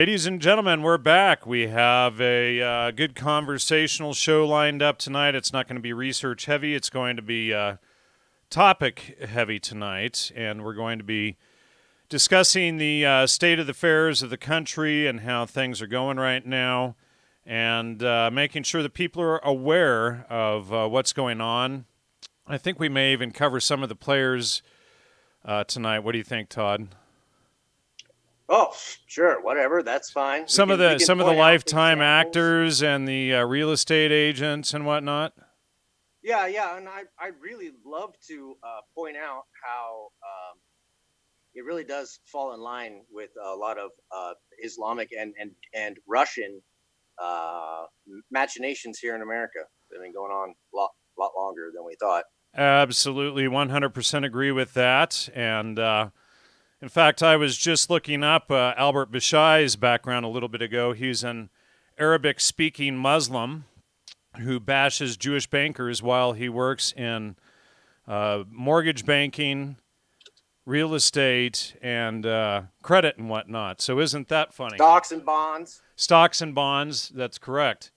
Ladies and gentlemen, we're back. We have a good conversational show lined up tonight. It's not going to be research heavy. It's going to be topic heavy tonight, and we're going to be discussing the state of the affairs of the country and how things are going right now, and making sure that people are aware of what's going on. I think we may even cover some of the players tonight. What do you think, Todd? Oh, sure, whatever. That's fine. Some of the lifetime examples. actors and the real estate agents and whatnot. Yeah, and I really love to point out how it really does fall in line with a lot of Islamic and Russian machinations here in America. They've been going on a lot longer than we thought. Absolutely, 100% agree with that. And in fact, I was just looking up Albert Bashai's background a little bit ago. He's an Arabic-speaking Muslim who bashes Jewish bankers while he works in mortgage banking, real estate, and credit and whatnot. So isn't that funny? Stocks and bonds. Stocks and bonds, that's correct.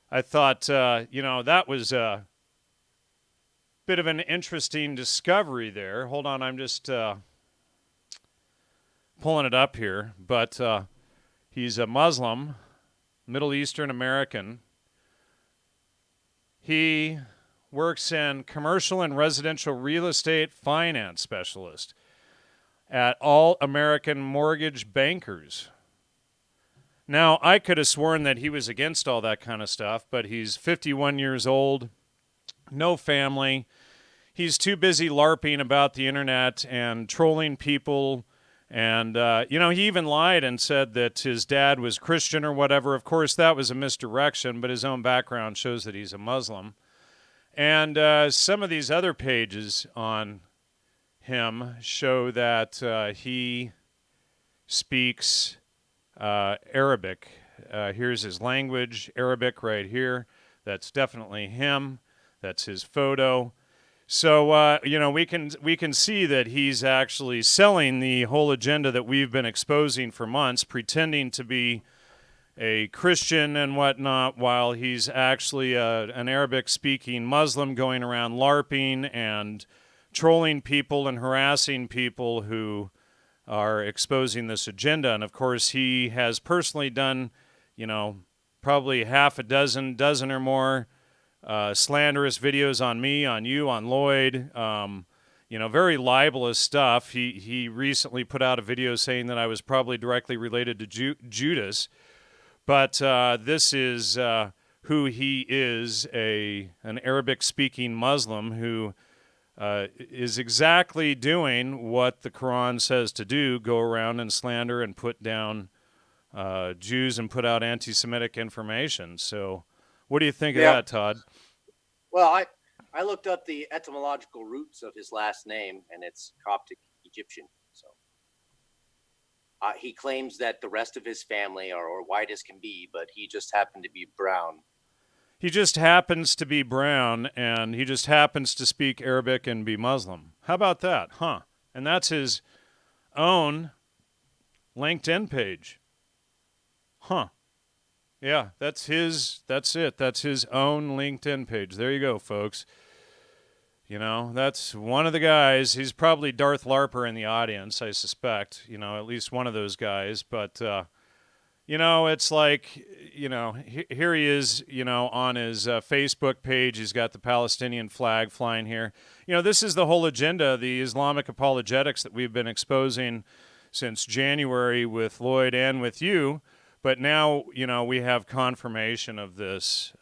I thought, that was a bit of an interesting discovery there. Hold on, I'm just pulling it up here. But he's a Muslim, Middle Eastern American. He works in commercial and residential real estate finance specialist at All American Mortgage Bankers. Now, I could have sworn that he was against all that kind of stuff, but he's 51 years old, no family. He's too busy LARPing about the internet and trolling people. And, he even lied and said that his dad was Christian or whatever. Of course, that was a misdirection, but his own background shows that he's a Muslim. And some of these other pages on him show that he speaks Arabic. Here's his language, Arabic right here. That's definitely him. That's his photo. So, we can see that he's actually selling the whole agenda that we've been exposing for months, pretending to be a Christian and whatnot, while he's actually an Arabic-speaking Muslim going around LARPing and trolling people and harassing people who are exposing this agenda. And, of course, he has personally done, probably half a dozen or more slanderous videos on me, on you, on Lloyd, very libelous stuff. He recently put out a video saying that I was probably directly related to Judas, but this is who he is, an Arabic-speaking Muslim who is exactly doing what the Quran says to do, go around and slander and put down Jews and put out anti-Semitic information. So what do you think of that, Todd? Well, I looked up the etymological roots of his last name, and it's Coptic Egyptian. So he claims that the rest of his family are white as can be, but he just happened to be brown. He just happens to be brown, and he just happens to speak Arabic and be Muslim. How about that, huh? And that's his own LinkedIn page. Huh. Yeah, that's it. That's his own LinkedIn page. There you go, folks. That's one of the guys. He's probably Darth Larper in the audience, I suspect. At least one of those guys. But, it's like, here he is, on his Facebook page. He's got the Palestinian flag flying here. This is the whole agenda, the Islamic apologetics that we've been exposing since January with Lloyd and with you. But now, we have confirmation of this.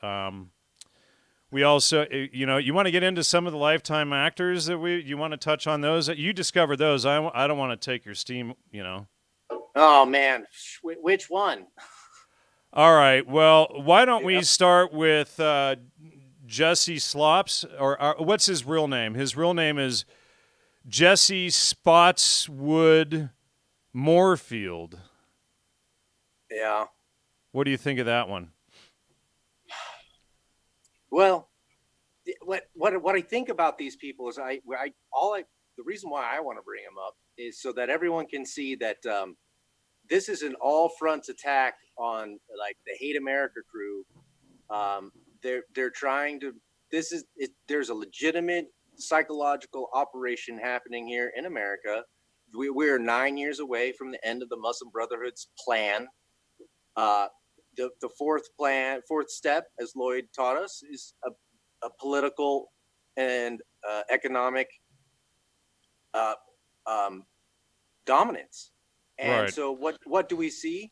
We also, you want to get into some of the lifetime actors that you want to touch on those? You discovered those. I don't want to take your steam, Oh, man. Which one? All right. Well, why don't we start with Jesse Slops, or what's his real name? His real name is Jesse Spotswood Moorfield. Yeah. What do you think of that one? Well, what I think about these people is the reason why I want to bring them up is so that everyone can see that this is an all fronts attack on like the Hate America crew. They're trying to. This is it. There's a legitimate psychological operation happening here in America. We're 9 years away from the end of the Muslim Brotherhood's plan. The fourth step, as Lloyd taught us, is a political and economic dominance. And Right. so, what do we see?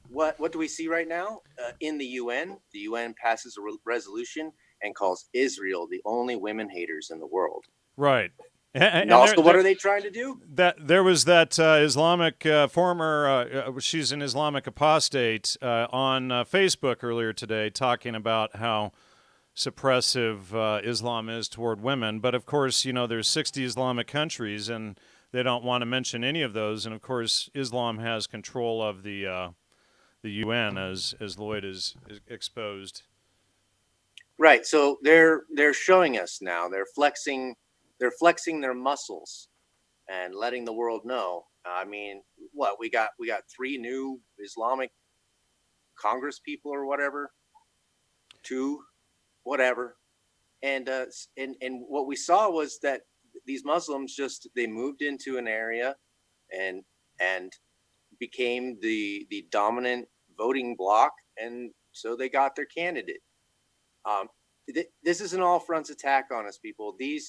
What do we see right now in the UN? The UN passes a resolution and calls Israel the only women haters in the world. Right. And also, what are they trying to do? There was that Islamic she's an Islamic apostate on Facebook earlier today talking about how suppressive Islam is toward women. But of course, there's 60 Islamic countries, and they don't want to mention any of those. And of course, Islam has control of the UN, as Lloyd is exposed. Right. So they're showing us now. They're flexing their muscles and letting the world know. I mean, what we got 3 new Islamic Congress people or whatever, 2, whatever, and what we saw was that these Muslims they moved into an area and became the dominant voting bloc, and so they got their candidate. This is an all fronts attack on us, people. The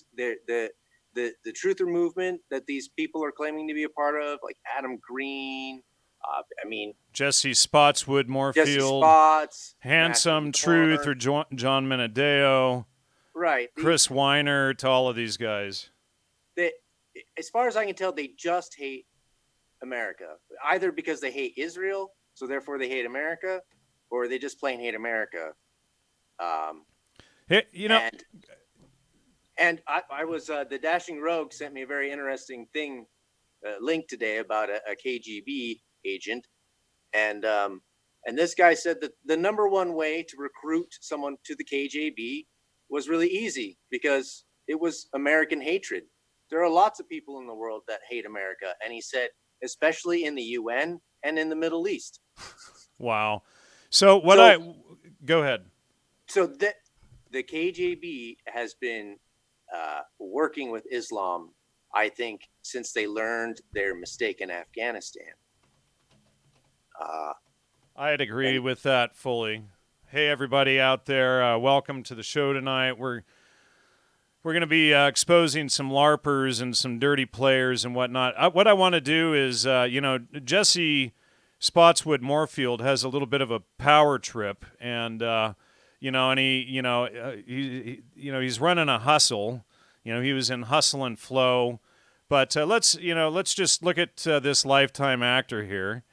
truther movement that these people are claiming to be a part of, like Adam Green, Jesse Spotswood Moorfield, Jesse Spots, Handsome Truth, or John Menadeo, right? Chris Weiner, to all of these guys. As far as I can tell, they just hate America, either because they hate Israel, so therefore they hate America, or they just plain hate America. Hey, and I was the Dashing Rogue sent me a very interesting link today about a KGB agent, and this guy said that the number one way to recruit someone to the KGB was really easy because it was American hatred. There are lots of people in the world that hate America, and he said, especially in the UN and in the Middle East. Wow. So go ahead. So the KGB has been working with Islam, I think, since they learned their mistake in Afghanistan. I'd agree with that fully. Hey, everybody out there, welcome to the show tonight. We're going to be exposing some LARPers and some dirty players and whatnot. What I want to do is, Jesse Spotswood Moorfield has a little bit of a power trip, and he's running a hustle. He was in Hustle and Flow, but let's just look at this Lifetime actor here.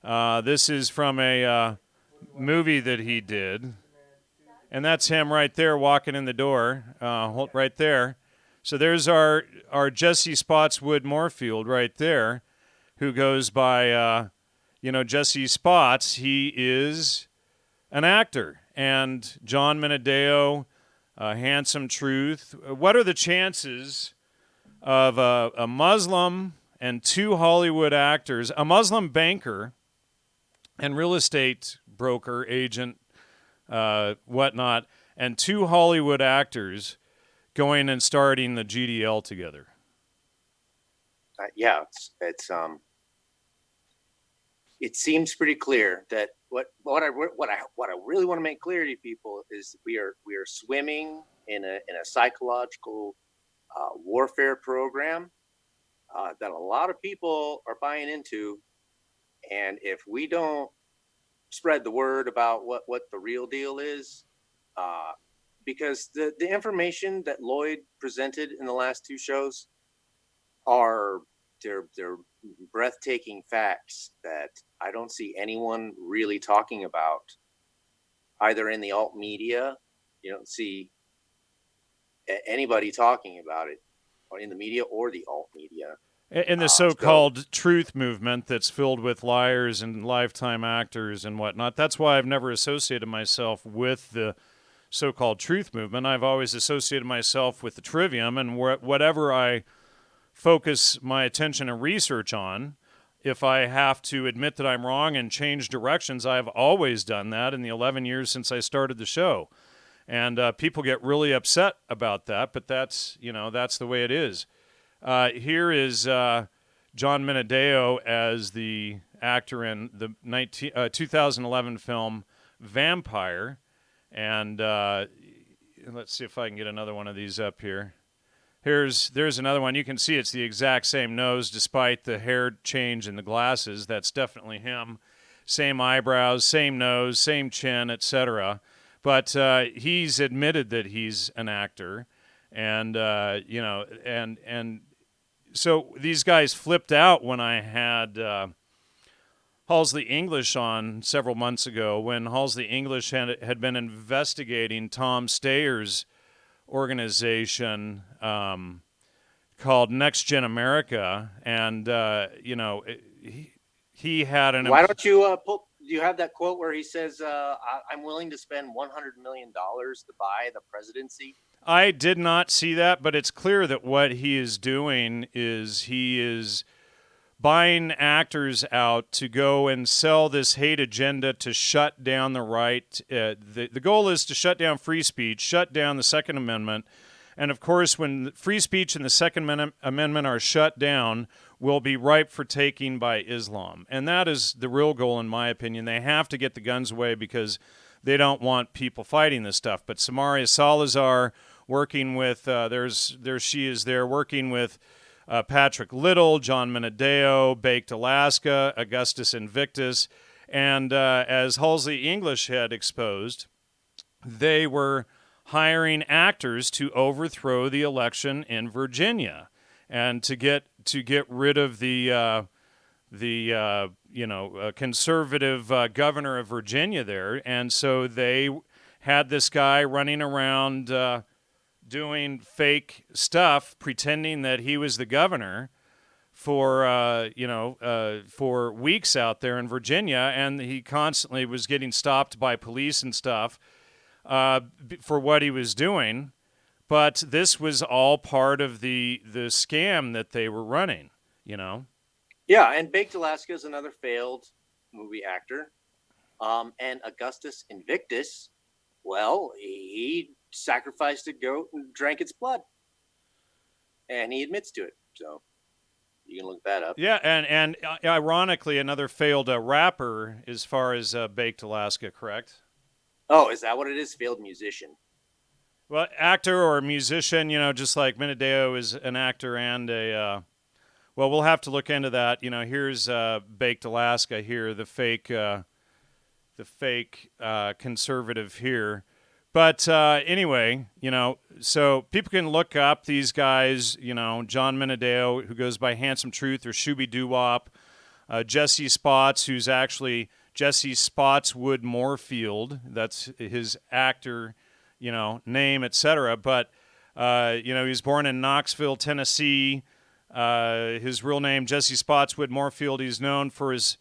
This is from a movie that he did. And that's him right there walking in the door, right there. So there's our Jesse Spotswood Moorfield right there, who goes by, Jesse Spots. He is an actor. And John Menadeo, Handsome Truth. What are the chances of a Muslim and 2 Hollywood actors, a Muslim banker and real estate broker, agent, whatnot, and 2 Hollywood actors going and starting the GDL together? It seems pretty clear that what I really want to make clear to people is we are swimming in a psychological warfare program that a lot of people are buying into, and if we don't spread the word about what the real deal is, because the information that Lloyd presented in the last 2 shows they're breathtaking facts that I don't see anyone really talking about, either in the alt media. You don't see anybody talking about it, or in the media or the alt media. In the so-called truth movement that's filled with liars and Lifetime actors and whatnot. That's why I've never associated myself with the so-called truth movement. I've always associated myself with the Trivium, and whatever I focus my attention and research on if I have to admit that I'm wrong and change directions, I've always done that in the 11 years since I started the show. And people get really upset about that, but that's the way it is. Here is John Minadeo as the actor in the 2011 film Vampire. And let's see if I can get another one of these up here. There's another one. You can see it's the exact same nose despite the hair change and the glasses. That's definitely him. Same eyebrows, same nose, same chin, etc. But he's admitted that he's an actor, and and so these guys flipped out when I had Halsey English on several months ago, when Halsey English had been investigating Tom Stayer's organization called Next Gen America, and he had an. Why don't you pull? Do you have that quote where he says, "I'm willing to spend $100 million to buy the presidency"? I did not see that, but it's clear that what he is doing is he is buying actors out to go and sell this hate agenda to shut down the right. The goal is to shut down free speech, shut down the Second Amendment. And, of course, when free speech and the Second Amendment are shut down, will be ripe for taking by Islam. And that is the real goal, in my opinion. They have to get the guns away because they don't want people fighting this stuff. But Samaria Salazar working with, she is there working with Patrick Little, John Minadeo, Baked Alaska, Augustus Invictus. And as Halsey English had exposed, they were hiring actors to overthrow the election in Virginia and to get rid of the conservative governor of Virginia there. And so they had this guy running around doing fake stuff, pretending that he was the governor for weeks out there in Virginia, and he constantly was getting stopped by police and stuff for what he was doing. But this was all part of the scam that they were running, Yeah, and Baked Alaska is another failed movie actor. And Augustus Invictus, well, he sacrificed a goat and drank its blood. And he admits to it. So you can look that up. Yeah, and ironically, another failed rapper as far as Baked Alaska, correct? Oh, is that what it is? Failed musician. Well, actor or musician, just like Minadeo is an actor and a... well, we'll have to look into that. Here's Baked Alaska here, the fake conservative here. But anyway, so people can look up these guys, John Minadeo, who goes by Handsome Truth or Shooby Doo-Wop, Jesse Spots, who's actually Jesse Spotswood Moorfield. That's his actor, name, etc. But, he was born in Knoxville, Tennessee. His real name, Jesse Spotswood Moorfield. He's known for his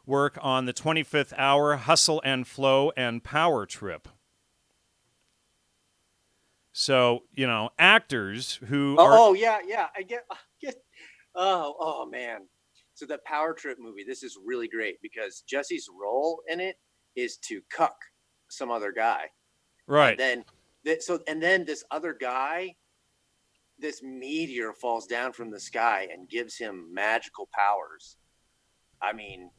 work on the 25th Hour, Hustle and Flow, and Power Trip. So, actors who are... Oh, yeah. I get... Oh, man. So the Power Trip movie, this is really great because Jesse's role in it is to cuck some other guy. Right. And then this other guy, this meteor falls down from the sky and gives him magical powers. I mean...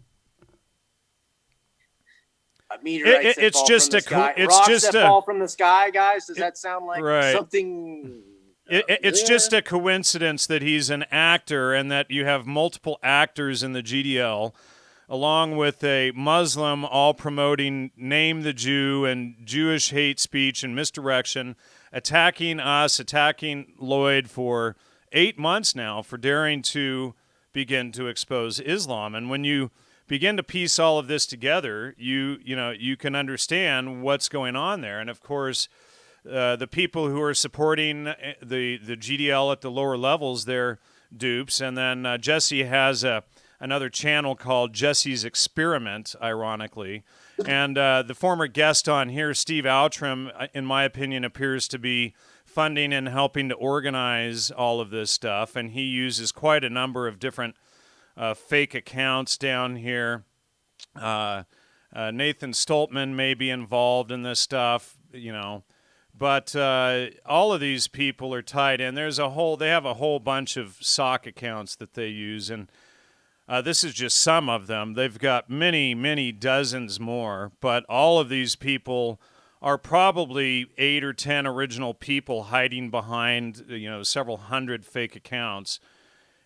Meteorites that fall from the sky. Rocks that fall from the sky, guys. Does that sound like something? It's just a coincidence that he's an actor and that you have multiple actors in the GDL, along with a Muslim, all promoting Name the Jew and Jewish hate speech and misdirection, attacking us, attacking Lloyd for 8 months now for daring to begin to expose Islam. And when you begin to piece all of this together, you can understand what's going on there. And of course, the people who are supporting the GDL at the lower levels, they're dupes. And then Jesse has another channel called Jesse's Experiment, ironically. And the former guest on here, Steve Outram, in my opinion, appears to be funding and helping to organize all of this stuff. And he uses quite a number of different fake accounts down here. Nathan Stoltman may be involved in this stuff, but all of these people are tied in. They have a whole bunch of sock accounts that they use, and this is just some of them. They've got many, many dozens more, but all of these people are probably 8 or 10 original people hiding behind, several hundred fake accounts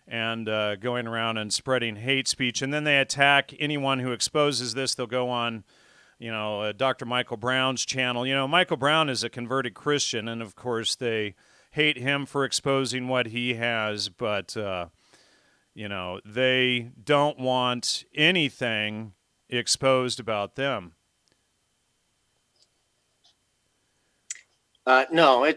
and going around and spreading hate speech. And then they attack anyone who exposes this. They'll go on, Dr. Michael Brown's channel. Michael Brown is a converted Christian, and of course they hate him for exposing what he has, but, they don't want anything exposed about them. No,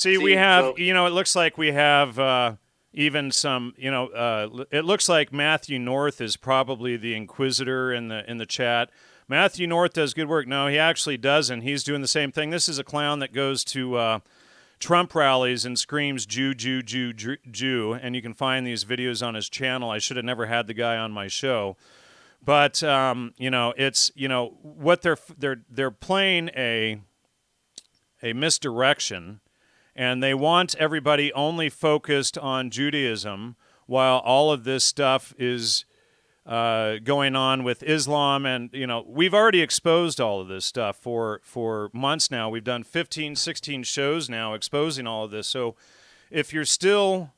we have, it looks like we have even some, it looks like Matthew North is probably the inquisitor in the chat. Matthew North does good work. No, he actually doesn't. He's doing the same thing. This is a clown that goes to Trump rallies and screams Jew, Jew, Jew, Jew, Jew, and you can find these videos on his channel. I should have never had the guy on my show. But, it's, what they're playing a misdirection, and they want everybody only focused on Judaism while all of this stuff is going on with Islam. And, we've already exposed all of this stuff for months now. We've done 15, 16 shows now exposing all of this. So if you're still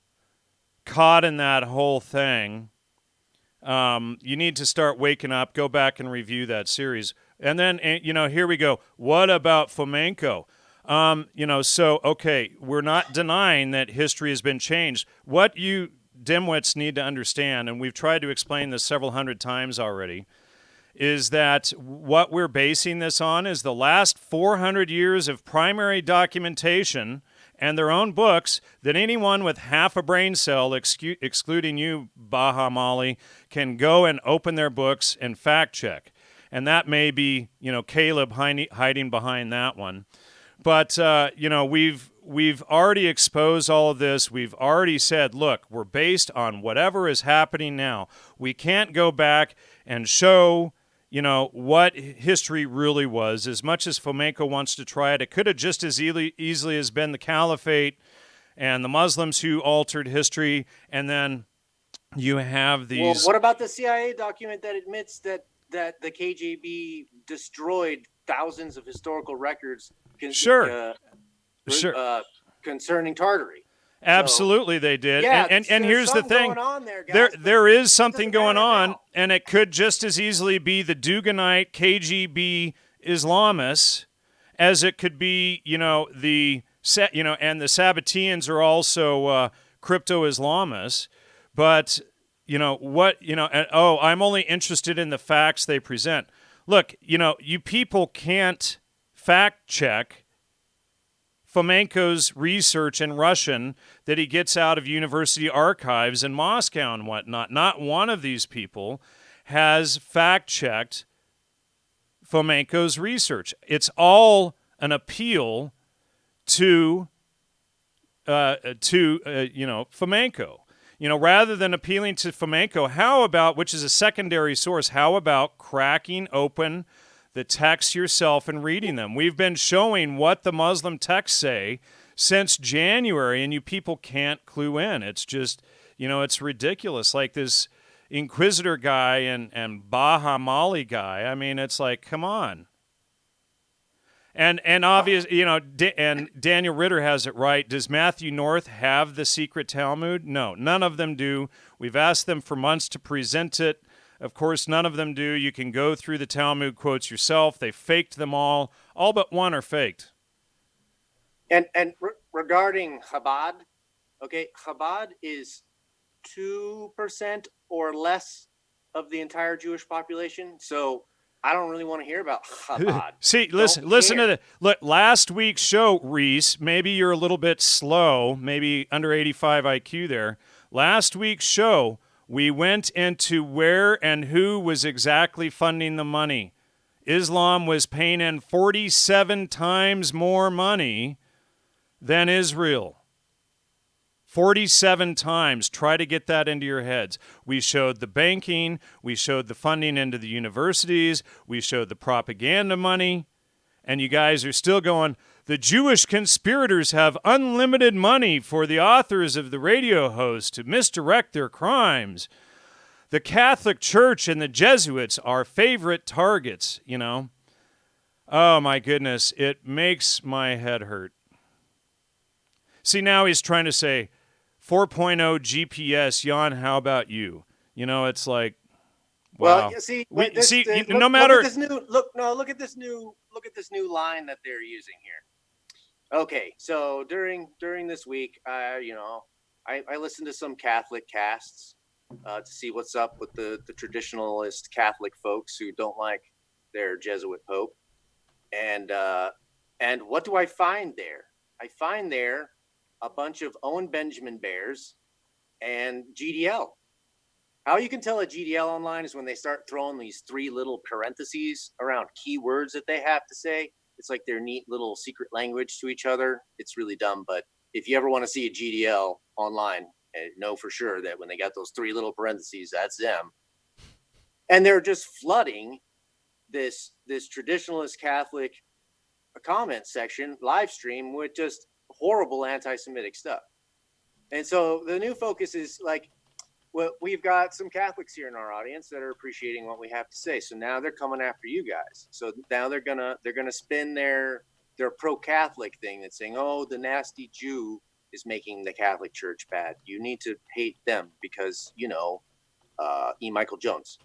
caught in that whole thing, you need to start waking up, go back and review that series. And then, here we go. What about Fomenko? Okay, we're not denying that history has been changed. What you dimwits need to understand, and we've tried to explain this several hundred times already, is that what we're basing this on is the last 400 years of primary documentation and their own books that anyone with half a brain cell, excluding you, Baha Mali, can go and open their books and fact check. And that may be, Caleb hiding behind that one. But, we've already exposed all of this. We've already said, look, we're based on whatever is happening now. We can't go back and show, what history really was. As much as Fomenko wants to try it, it could have just as easily has been the Caliphate and the Muslims who altered history. And then you have these... Well, what about the CIA document that admits that the KGB destroyed thousands of historical records concerning Tartary? Absolutely, they did. Yeah, and here's the thing: going on there, guys, there is something going on, and it could just as easily be the Duganite KGB Islamists as it could be, and the Sabbateans are also crypto-Islamists. But I'm only interested in the facts they present. Look, you people can't fact check Fomenko's research in Russian that he gets out of university archives in Moscow and whatnot. Not one of these people has fact-checked Fomenko's research. It's all an appeal to Fomenko. Rather than appealing to Fomenko, how about, which is a secondary source, how about cracking open the texts yourself and reading them? We've been showing what the Muslim texts say since January, and you people can't clue in. It's just, it's ridiculous. Like this Inquisitor guy and Baha Mali guy. I mean, it's like, come on. And obvious, and Daniel Ritter has it right. Does Matthew North have the secret Talmud? No, none of them do. We've asked them for months to present it. Of course, none of them do. You can go through the Talmud quotes yourself. They faked them all. All but one are faked. And regarding Chabad, okay, Chabad is 2% or less of the entire Jewish population. So I don't really want to hear about Chabad. See, listen to the look. Last week's show, Reese. Maybe you're a little bit slow. Maybe under 85 IQ there. Last week's show, we went into where and who was exactly funding the money. Islam was paying in 47 times more money than Israel. 47 times. Try to get that into your heads. We showed the banking. We showed the funding into the universities. We showed the propaganda money. And you guys are still going, the Jewish conspirators have unlimited money for the authors of the radio hosts to misdirect their crimes. The Catholic Church and the Jesuits are favorite targets, you know. Oh, my goodness. It makes my head hurt. See, now he's trying to say, 4.0 GPS, Jan, how about you? You know, it's like, wow. Well, you see, No matter. Look at this new line that they're using here. Okay, so during this week, I listened to some Catholic casts to see what's up with the traditionalist Catholic folks who don't like their Jesuit Pope, and what do I find there? I find there a bunch of Owen Benjamin bears and GDL. How you can tell a GDL online is when they start throwing these 3 little parentheses around keywords that they have to say. It's like their neat little secret language to each other. It's really dumb, but if you ever want to see a GDL online, know for sure that when they got those 3 little parentheses, that's them. And they're just flooding this traditionalist Catholic comment section live stream with just horrible anti-Semitic stuff. And so the new focus is like, well, we've got some Catholics here in our audience that are appreciating what we have to say. So now they're coming after you guys. So now they're gonna spin their pro-Catholic thing that's saying, oh, the nasty Jew is making the Catholic Church bad. You need to hate them because, you know, E. Michael Jones.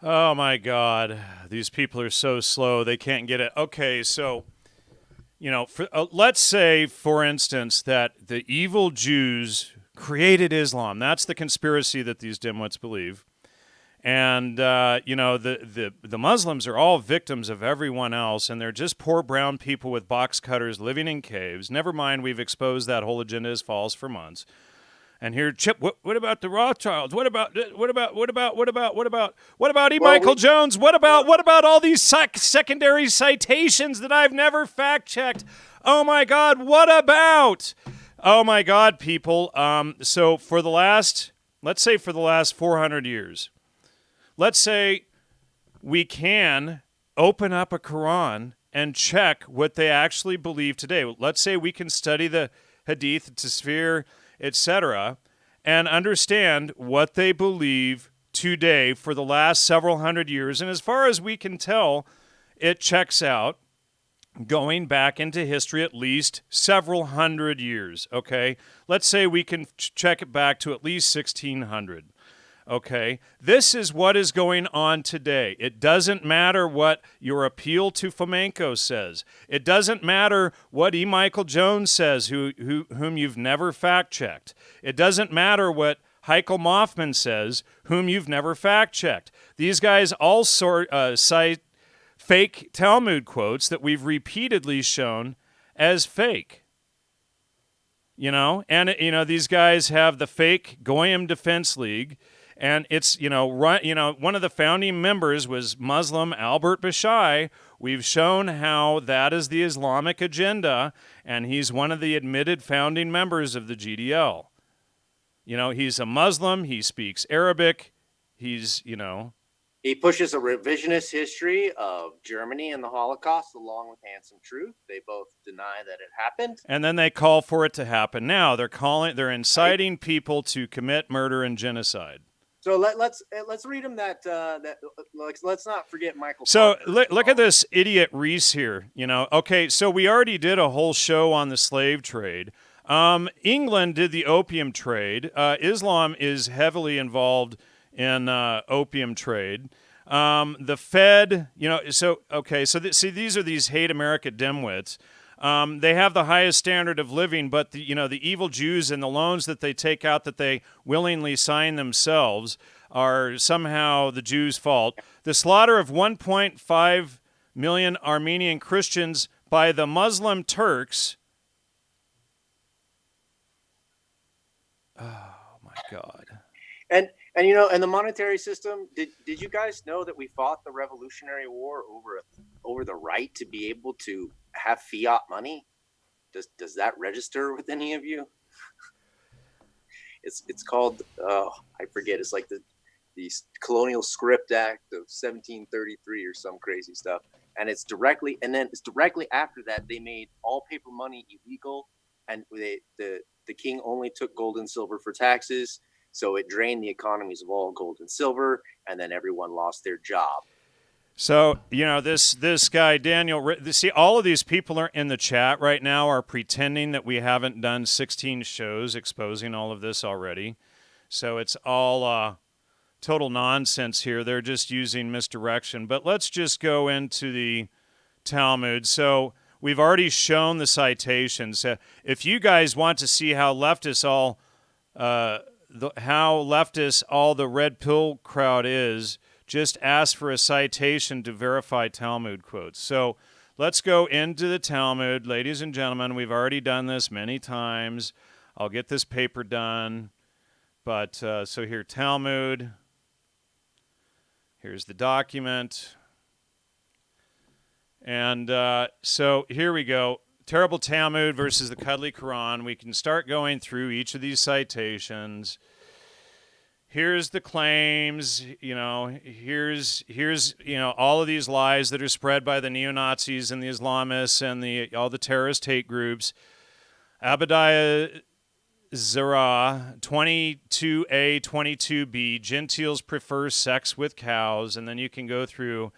Oh, my God. These people are so slow. They can't get it. Okay, so, you know, let's say, for instance, that the evil Jews created Islam. That's the conspiracy that these dimwits believe. And, you know, the Muslims are all victims of everyone else, and they're just poor brown people with box cutters living in caves. Never mind, we've exposed that whole agenda as false for months. And here, Chip, what about the Rothschilds? What about E. Michael Jones? What about all these secondary citations that I've never fact checked? Oh my God, what about? Oh my God, people. So let's say for the last 400 years, let's say we can open up a Quran and check what they actually believe today. Let's say we can study the Hadith, Tasfir, etc., and understand what they believe today for the last several hundred years. And as far as we can tell, it checks out going back into history at least several hundred years, okay? Let's say we can check it back to at least 1600. Okay, this is what is going on today. It doesn't matter what your appeal to Fomenko says. It doesn't matter what E. Michael Jones says, whom you've never fact-checked. It doesn't matter what Heikel Moffman says, whom you've never fact-checked. These guys all cite fake Talmud quotes that we've repeatedly shown as fake. You know, and these guys have the fake Goyim Defense League. And it's, one of the founding members was Muslim Albert Bashai. We've shown how that is the Islamic agenda, and he's one of the admitted founding members of the GDL. You know, he's a Muslim. He speaks Arabic. He's, He pushes a revisionist history of Germany and the Holocaust along with Handsome Truth. They both deny that it happened. And then they call for it to happen. Now they're inciting people to commit murder and genocide. So let's read him that let's not forget Michael. So look at this idiot Reese here. Okay, so we already did a whole show on the slave trade. England did the opium trade. Islam is heavily involved in opium trade. The Fed, see, these are these hate America dimwits. They have the highest standard of living, but the evil Jews and the loans that they take out that they willingly sign themselves are somehow the Jews' fault. The slaughter of 1.5 million Armenian Christians by the Muslim Turks. Oh my God. And the monetary system, did you guys know that we fought the Revolutionary War over the right to be able to have fiat money? Does that register with any of you? It's called I forget. It's like the Colonial Script Act of 1733 or some crazy stuff. And it's directly after that they made all paper money illegal, and the king only took gold and silver for taxes. So it drained the economies of all gold and silver, and then everyone lost their job. So, this guy, Daniel, see, all of these people are in the chat right now are pretending that we haven't done 16 shows exposing all of this already. So it's all total nonsense here. They're just using misdirection. But let's just go into the Talmud. So we've already shown the citations. If you guys want to see how leftists all the red pill crowd is, just ask for a citation to verify Talmud quotes. So let's go into the Talmud. Ladies and gentlemen, we've already done this many times. I'll get this paper done. But so here, Talmud. Here's the document. And so here we go. Terrible Talmud versus the Cuddly Quran. We can start going through each of these citations. Here's the claims, here's all of these lies that are spread by the neo-Nazis and the Islamists and all the terrorist hate groups. Abadiah Zerah, 22a, 22b, Gentiles prefer sex with cows, and then you can go through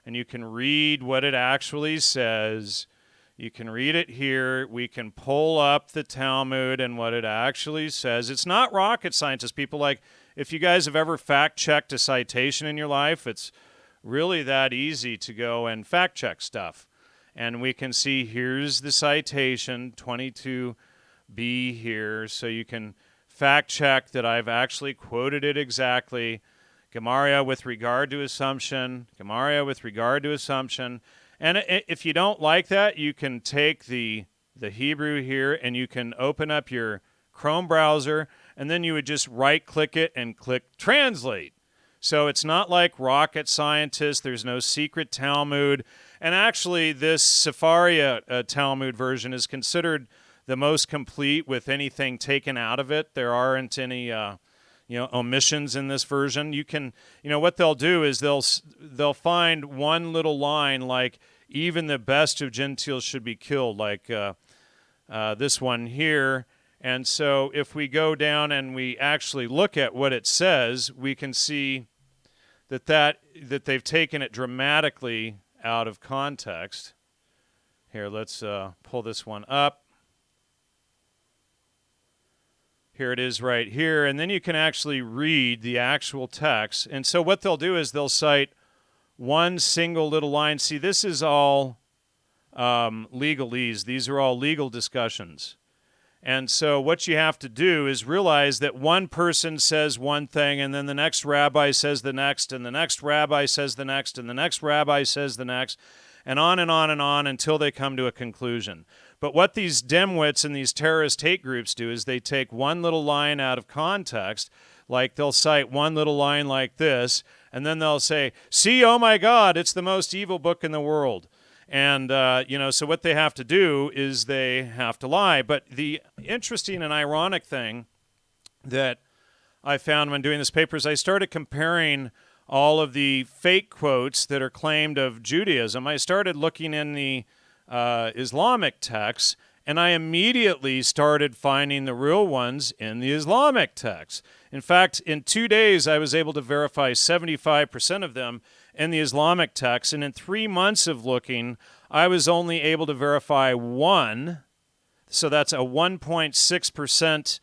and you can read what it actually says. You can read it here. We can pull up the Talmud and what it actually says. It's not rocket science. People like, if you guys have ever fact-checked a citation in your life, it's really that easy to go and fact-check stuff. And we can see here's the citation, 22b here, so you can fact-check that I've actually quoted it exactly. Gemaria with regard to assumption. Gemaria with regard to assumption. And if you don't like that, you can take the Hebrew here and you can open up your Chrome browser, and then you would just right-click it and click Translate. So it's not like rocket scientists. There's no secret Talmud. And actually, this Sefaria Talmud version is considered the most complete with anything taken out of it. There aren't any omissions in this version. You can, what they'll do is they'll find one little line like, even the best of Gentiles should be killed, like this one here. And so if we go down and we actually look at what it says, we can see that they've taken it dramatically out of context. Here, let's pull this one up. Here it is right here. And then you can actually read the actual text. And so what they'll do is they'll cite one single little line. See, this is all legalese. These are all legal discussions. And so what you have to do is realize that one person says one thing, and then the next rabbi says the next, and the next rabbi says the next, and the next rabbi says the next, and on and on and on until they come to a conclusion. But what these dimwits and these terrorist hate groups do is they take one little line out of context, like they'll cite one little line like this, and then they'll say, see, oh my God, it's the most evil book in the world. And, so what they have to do is they have to lie. But the interesting and ironic thing that I found when doing this paper is I started comparing all of the fake quotes that are claimed of Judaism. I started looking in the Islamic texts, and I immediately started finding the real ones in the Islamic texts. In fact, in 2 days, I was able to verify 75% of them in the Islamic text, and in 3 months of looking, I was only able to verify one. So that's a 1.6%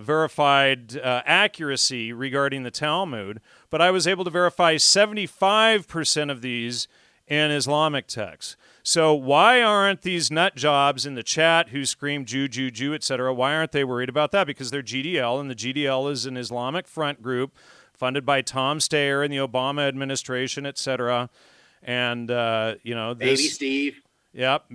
verified accuracy regarding the Talmud, but I was able to verify 75% of these in Islamic texts. So why aren't these nut jobs in the chat who scream Jew, Jew, Jew, etc., why aren't they worried about that? Because they're GDL, and the GDL is an Islamic front group funded by Tom Steyer and the Obama administration, etc. And, Maybe Steve. Yep,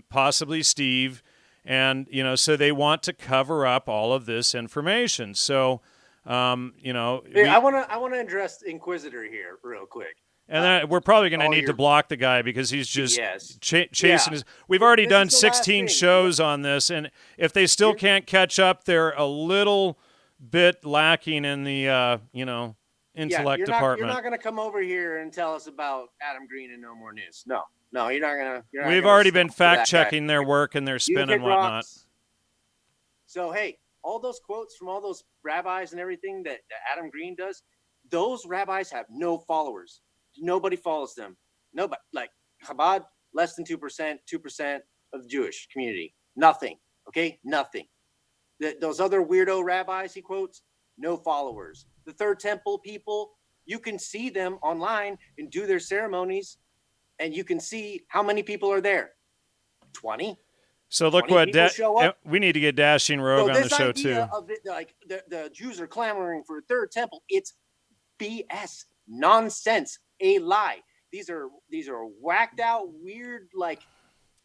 possibly Steve. And, so they want to cover up all of this information. So, I want to address Inquisitor here real quick. And then we're probably going to all need to your block the guy because he's just BS. chasing Yeah. his. We've already This done is the last 16 thing. shows on this, and if they still can't catch up, they're a little bit lacking in the intellect department. You're not going to come over here and tell us about Adam Green and No More News. No, you're not going to. We've already been fact checking their work and their spin and whatnot. Rocks. So hey, all those quotes from all those rabbis and everything that Adam Green does, those rabbis have no followers. Nobody follows them. Nobody, like Chabad, less than 2% of the Jewish community. Nothing. Okay, nothing. Those other weirdo rabbis he quotes, no followers. The Third Temple people, you can see them online and do their ceremonies, and you can see how many people are there. 20. So look what we need to get Dashing Rogue on the show too. Of it, like the Jews are clamoring for a Third Temple. It's BS, nonsense, a lie. These are whacked out, weird, like.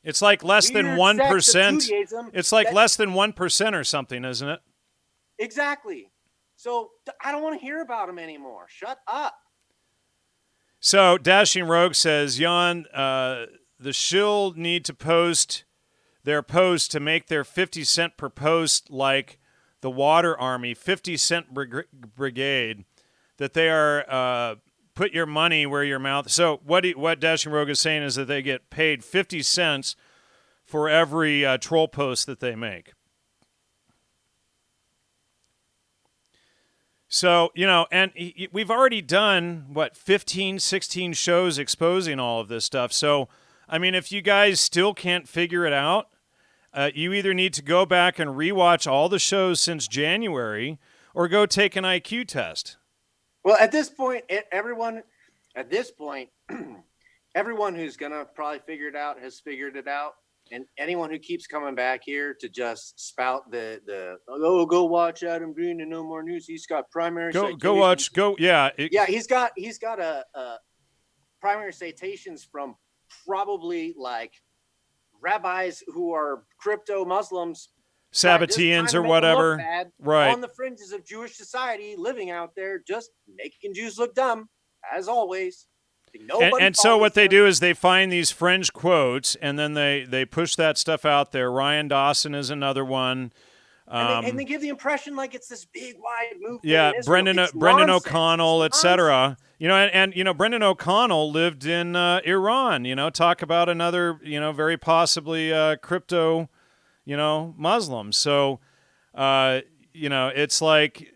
It's like less than 1%. It's like less than 1% or something, isn't it? Exactly. So I don't want to hear about them anymore. Shut up. So Dashing Rogue says, Jan, the shill need to post their post to make their 50 cent per post like the Water Army, 50 cent brigade, that they are put your money where your mouth. So what Dashing Rogue is saying is that they get paid 50 cents for every troll post that they make. So, and we've already done, 15, 16 shows exposing all of this stuff. So, I mean, if you guys still can't figure it out, you either need to go back and rewatch all the shows since January or go take an IQ test. Well, at this point, everyone who's going to probably figure it out has figured it out. And anyone who keeps coming back here to just spout go watch Adam Green and No More News. He's got primary citations. He's got a primary citations from probably like rabbis who are crypto Muslims, Sabbateans or whatever, right? On the fringes of Jewish society, living out there, just making Jews look dumb, as always. And so what they do is they find these fringe quotes, and then they push that stuff out there. Ryan Dawson is another one. And they give the impression like it's this big, wide movement. Yeah, Brendan O'Connell, etc. And Brendan O'Connell lived in Iran. Talk about another, very possibly crypto, Muslim. So, it's like.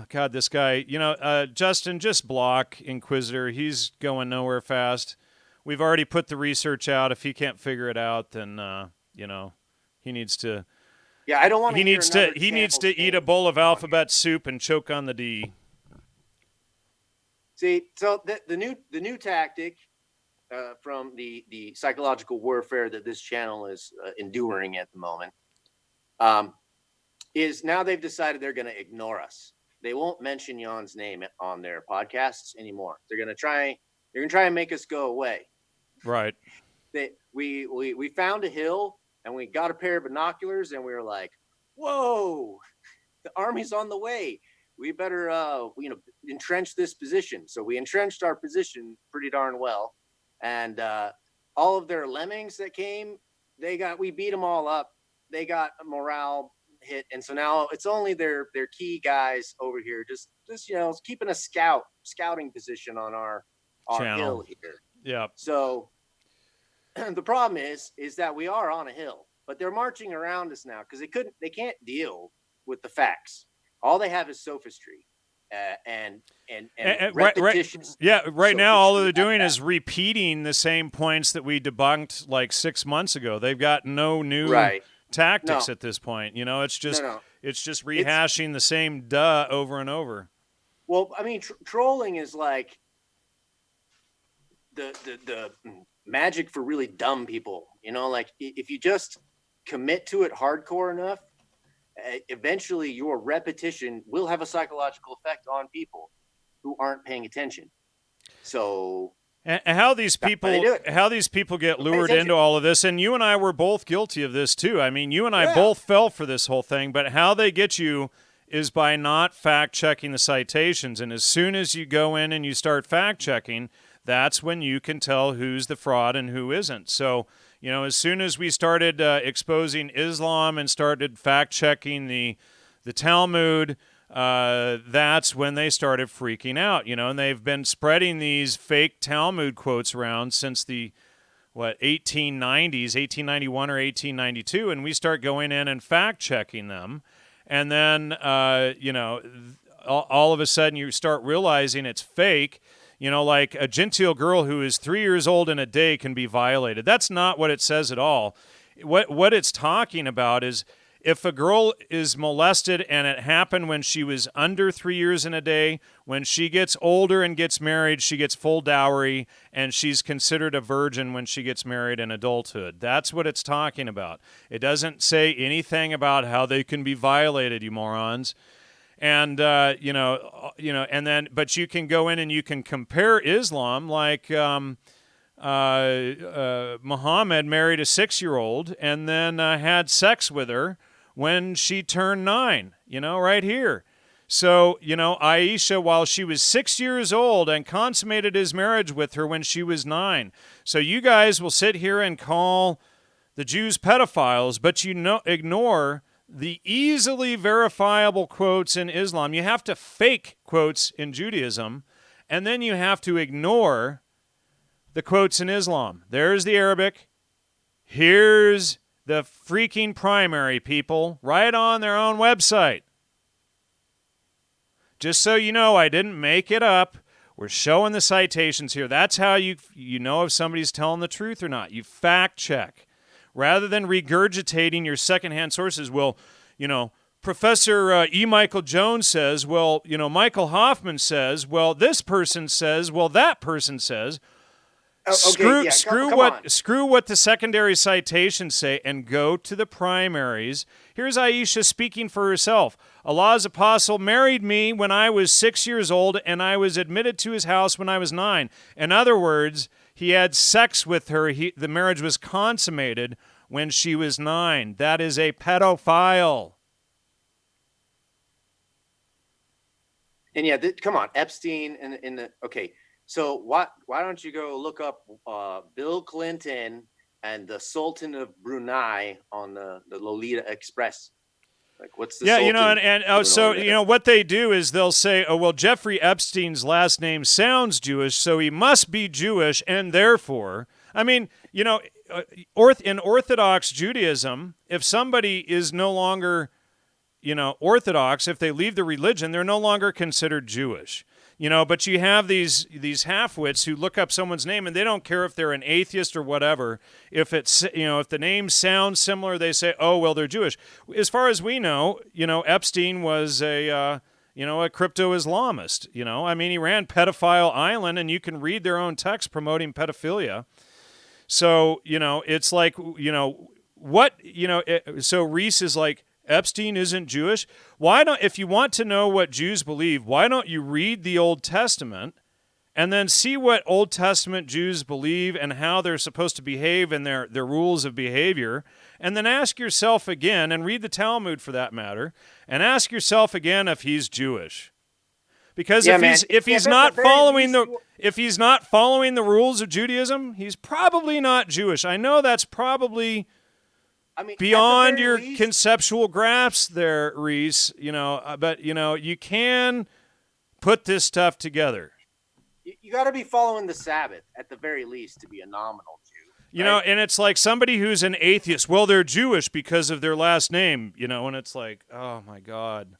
God, this guy, Justin, just block Inquisitor. He's going nowhere fast. We've already put the research out. If he can't figure it out, then, he needs to. Yeah, I don't want to. He needs to eat a bowl of alphabet soup and choke on the D. See, so the new tactic from the psychological warfare that this channel is enduring at the moment is now they've decided they're going to ignore us. They won't mention Jan's name on their podcasts anymore. They're gonna try and make us go away. Right. We found a hill and we got a pair of binoculars and we were like, whoa, the army's on the way. We better entrench this position. So we entrenched our position pretty darn well. And all of their lemmings that came, we beat them all up. They got a morale hit, and so now it's only their key guys over here just keeping a scouting position on our hill here. Yeah. So the problem is that we are on a hill, but they're marching around us now because they can't deal with the facts. All they have is sophistry and repetition. Right now all they're doing is repeating the same points that we debunked like 6 months ago. They've got no new tactics at this point. It's just rehashing the same over and over. Well, I mean, trolling is like the magic for really dumb people. Like if you just commit to it hardcore enough, eventually your repetition will have a psychological effect on people who aren't paying attention. So. And how these people get lured into all of this, and you and I were both guilty of this too. I mean, you and I both fell for this whole thing, but how they get you is by not fact-checking the citations. And as soon as you go in and you start fact-checking, that's when you can tell who's the fraud and who isn't. So, as soon as we started exposing Islam and started fact-checking the Talmud, that's when they started freaking out, and they've been spreading these fake Talmud quotes around since the 1890s, 1891 or 1892, and we start going in and fact-checking them, and then, all of a sudden you start realizing it's fake. Like a genteel girl who is 3 years old in a day can be violated. That's not what it says at all. What it's talking about is if a girl is molested and it happened when she was under 3 years in a day, when she gets older and gets married, she gets full dowry, and she's considered a virgin when she gets married in adulthood. That's what it's talking about. It doesn't say anything about how they can be violated, you morons. And but you can go in and you can compare Islam, like Muhammad married a 6-year-old and then had sex with her when she turned 9, right here. So, Aisha, while she was 6 years old, and consummated his marriage with her when she was 9. So you guys will sit here and call the Jews pedophiles, but ignore the easily verifiable quotes in Islam. You have to fake quotes in Judaism, and then you have to ignore the quotes in Islam. There's the Arabic. Here's the freaking primary, people, right on their own website. Just so you know, I didn't make it up. We're showing the citations here. That's how you know if somebody's telling the truth or not. You fact check. Rather than regurgitating your secondhand sources, Professor E. Michael Jones says, Michael Hoffman says, this person says, that person says. Screw what the secondary citations say and go to the primaries. Here's Aisha speaking for herself. Allah's apostle married me when I was 6 years old, and I was admitted to his house when I was 9. In other words, he had sex with her. The marriage was consummated when she was 9. That is a pedophile. And yeah, come on, Epstein okay. So why don't you go look up Bill Clinton and the Sultan of Brunei on the Lolita Express? Like, what's the Sultan? What they do is they'll say, Jeffrey Epstein's last name sounds Jewish, so he must be Jewish, and therefore, in Orthodox Judaism, if somebody is no longer, Orthodox, if they leave the religion, they're no longer considered Jewish. But you have these half-wits who look up someone's name and they don't care if they're an atheist or whatever. If it's, if the name sounds similar, they say, they're Jewish. As far as we know, Epstein was a crypto-Islamist. He ran Pedophile Island, and you can read their own text promoting pedophilia. So, it's like, so Reese is like, Epstein isn't Jewish. If you want to know what Jews believe, why don't you read the Old Testament and then see what Old Testament Jews believe and how they're supposed to behave and their rules of behavior, and then ask yourself again, and read the Talmud for that matter, and ask yourself again if he's Jewish. Because if he's not following the rules of Judaism, he's probably not Jewish. I know that's probably beyond your conceptual grasp there, Reese, but, you can put this stuff together. You got to be following the Sabbath at the very least to be a nominal Jew. Right? And it's like somebody who's an atheist. Well, they're Jewish because of their last name, and it's like, oh, my God.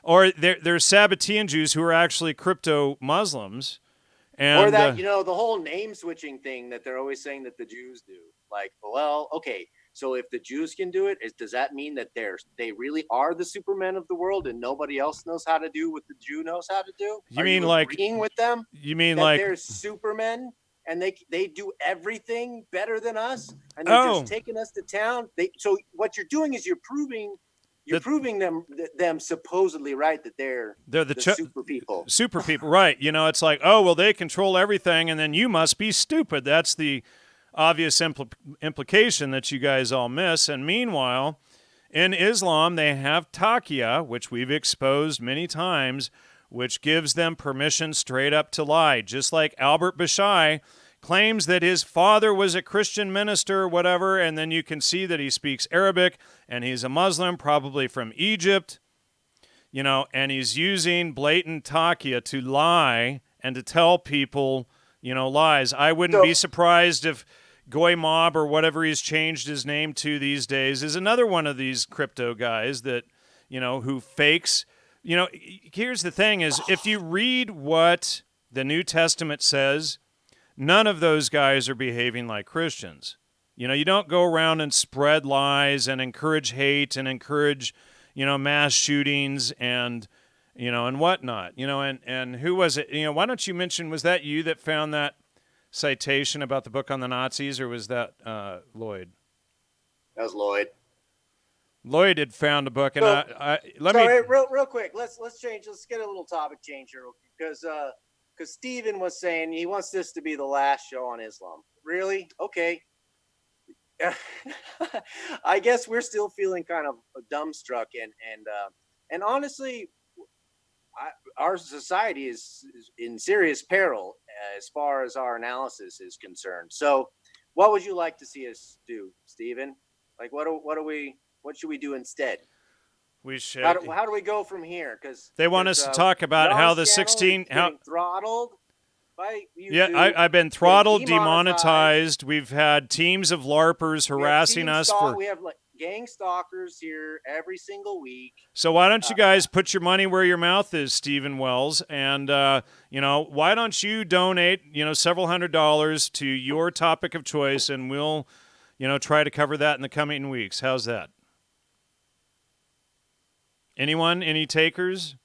Or they're Sabbatean Jews who are actually crypto-Muslims. Or that, the whole name-switching thing that they're always saying that the Jews do. Like, okay. So if the Jews can do it, does that mean that they really are the Supermen of the world and nobody else knows how to do what the Jew knows how to do? You mean like agreeing with them? You mean that like they're Supermen and they do everything better than us and they're just taking us to town? So what you're doing is you're proving them supposedly right that they're the super people. Super people, right? It's like, they control everything, and then you must be stupid. That's the obvious implication that you guys all miss. And meanwhile, in Islam, they have taqiyya, which we've exposed many times, which gives them permission straight up to lie, just like Albert Bashai claims that his father was a Christian minister or whatever, and then you can see that he speaks Arabic, and he's a Muslim, probably from Egypt, and he's using blatant taqiyya to lie and to tell people, lies. I wouldn't be surprised if Goy Mob or whatever he's changed his name to these days is another one of these crypto guys that, who fakes. Here's the thing is, if you read what the New Testament says, none of those guys are behaving like Christians. You don't go around and spread lies and encourage hate and encourage, mass shootings and, and whatnot. And who was it? Why don't you mention, was that you that found that citation about the book on the Nazis, or was that Lloyd? That was Lloyd. Lloyd had found a book, and real quick, let's change. Let's get a little topic change here, because Steven was saying he wants this to be the last show on Islam. Really? Okay. I guess we're still feeling kind of dumbstruck, and honestly, our society is in serious peril as far as our analysis is concerned. So, what would you like to see us do, Steven? Like, what should we do instead? We should. How do we go from here? Because they want us to talk about how the 16 throttled by YouTube. Yeah, I've been throttled, demonetized. We've had teams of LARPers harassing us we have like gang stalkers here every single week. So why don't you guys put your money where your mouth is, Stephen Wells, and why don't you donate several $100s to your topic of choice, and we'll try to cover that in the coming weeks. How's that? Anyone? Any takers?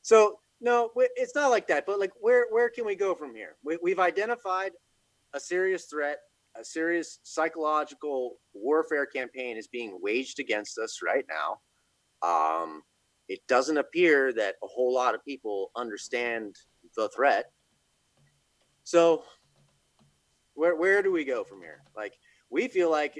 So, no, it's not like that. But, like, where can we go from here? We've identified a serious threat, a serious psychological warfare campaign is being waged against us right now. It doesn't appear that a whole lot of people understand the threat. So, where do we go from here? Like, we feel like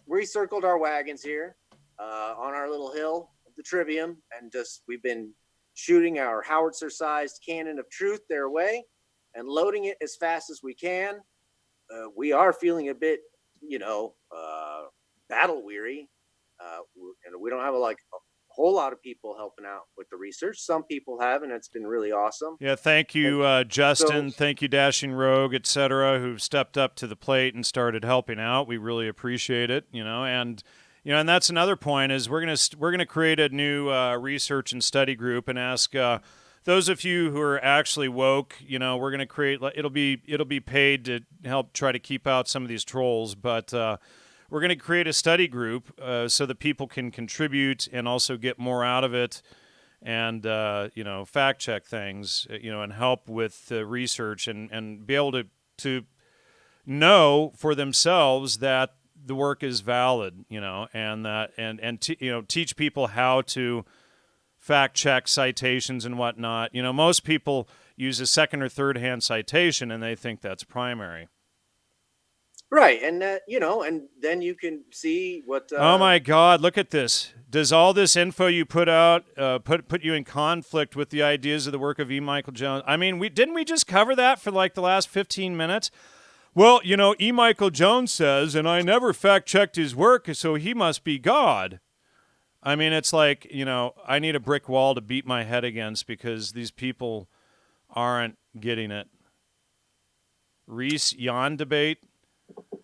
we circled our wagons here on our little hill of the Trivium, and we've been shooting our howitzer-sized cannon of truth their way and loading it as fast as we can. We are feeling a bit, battle weary, and we don't have a whole lot of people helping out with the research. Some people have, and it's been really awesome. Yeah, thank you, Justin. Thank you, Dashing Rogue, etc., who've stepped up to the plate and started helping out. We really appreciate it, and that's another point is we're gonna create a new research and study group and ask those of you who are actually woke. We're gonna create. It'll be paid to help try to keep out some of these trolls, but we're going to create a study group so that people can contribute and also get more out of it and, fact check things, and help with the research and be able to know for themselves that the work is valid, and that, and teach people how to fact check citations and whatnot. Most people use a second or third hand citation and they think that's primary. Right, and and then you can see what. Oh my God! Look at this. Does all this info you put out put you in conflict with the ideas of the work of E. Michael Jones? I mean, didn't we just cover that for like the last 15 minutes? Well, E. Michael Jones says, and I never fact checked his work, so he must be God. I mean, it's like I need a brick wall to beat my head against because these people aren't getting it. Reese Yon debate.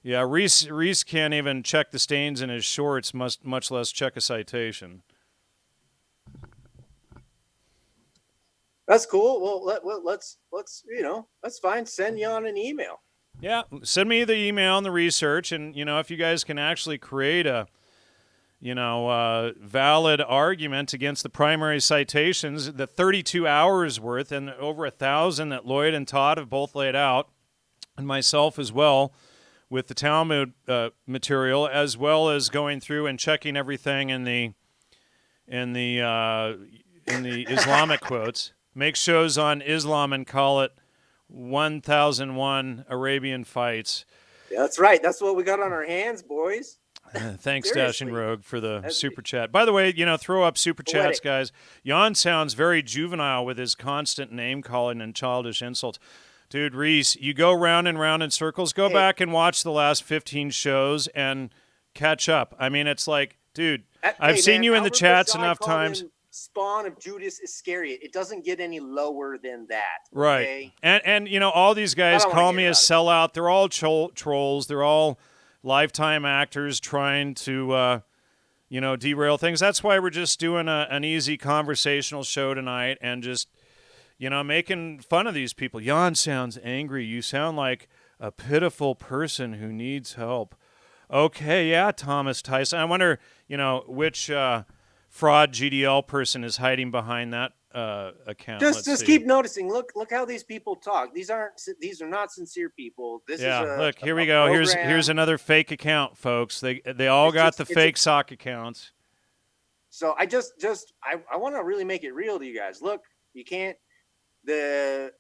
Yeah, Reese can't even check the stains in his shorts, much less check a citation. That's cool. Well, let's that's fine. Send Jan an email. Yeah, send me the email and the research, and if you guys can actually create a valid argument against the primary citations, the 32 hours worth and over 1,000 that Lloyd and Todd have both laid out, and myself as well, with the Talmud material, as well as going through and checking everything in the Islamic quotes. Make shows on Islam and call it 1001 Arabian Fights. Yeah, that's right. That's what we got on our hands, boys. Thanks, Dashing Seriously. Rogue, for the That's super chat. By the way, throw up super chats, poetic. guys. Jan sounds very juvenile with his constant name calling and childish insults. Dude, Reese, you go round and round in circles. Go Hey, back and watch the last 15 shows and catch up. I mean, it's like, dude, I've hey seen man, you in the Albert chats Bashai enough called times. him spawn of Judas Iscariot. It doesn't get any lower than that. Right. Okay? And all these I guys don't want to call hear me a about it. sellout. They're all trolls. They're all lifetime actors trying to derail things. That's why we're just doing an easy conversational show tonight and just, making fun of these people. Jan sounds angry. You sound like a pitiful person who needs help. Okay, yeah, Thomas Tyson. I wonder, which fraud GDL person is hiding behind that account. Just keep noticing. Look how these people talk. These are not sincere people. This is Look, here we a go. program. Here's another fake account, folks. They all got the fake sock accounts. So I want to really make it real to you guys. Look, you can't the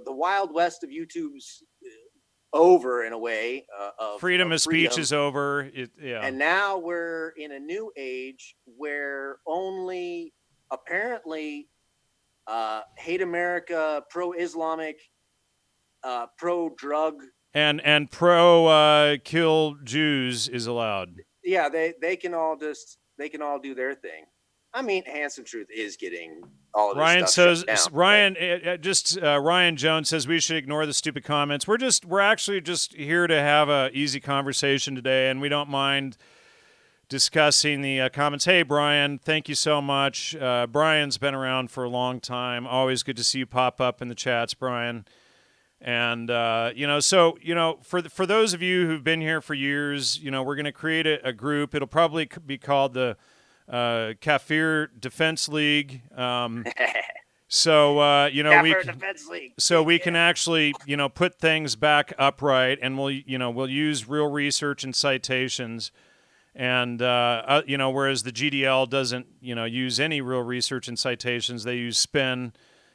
Wild West of YouTube's over in a way. Freedom of speech is over. And now we're in a new age where only apparently hate America, pro-Islamic, pro-drug, and pro kill Jews is allowed. Yeah, they can all do their thing. I mean, Handsome Truth is getting all of this Ryan stuff says shut down, Ryan Jones says we should ignore the stupid comments. We're actually just here to have a easy conversation today, and we don't mind discussing the comments. Hey, Brian, thank you so much. Brian's been around for a long time. Always good to see you pop up in the chats, Brian. And for those of you who've been here for years, we're going to create a group. It'll probably be called the Kafir Defense League. We can actually put things back upright, and we'll use real research and citations. And whereas the GDL doesn't use any real research and citations, they use spin.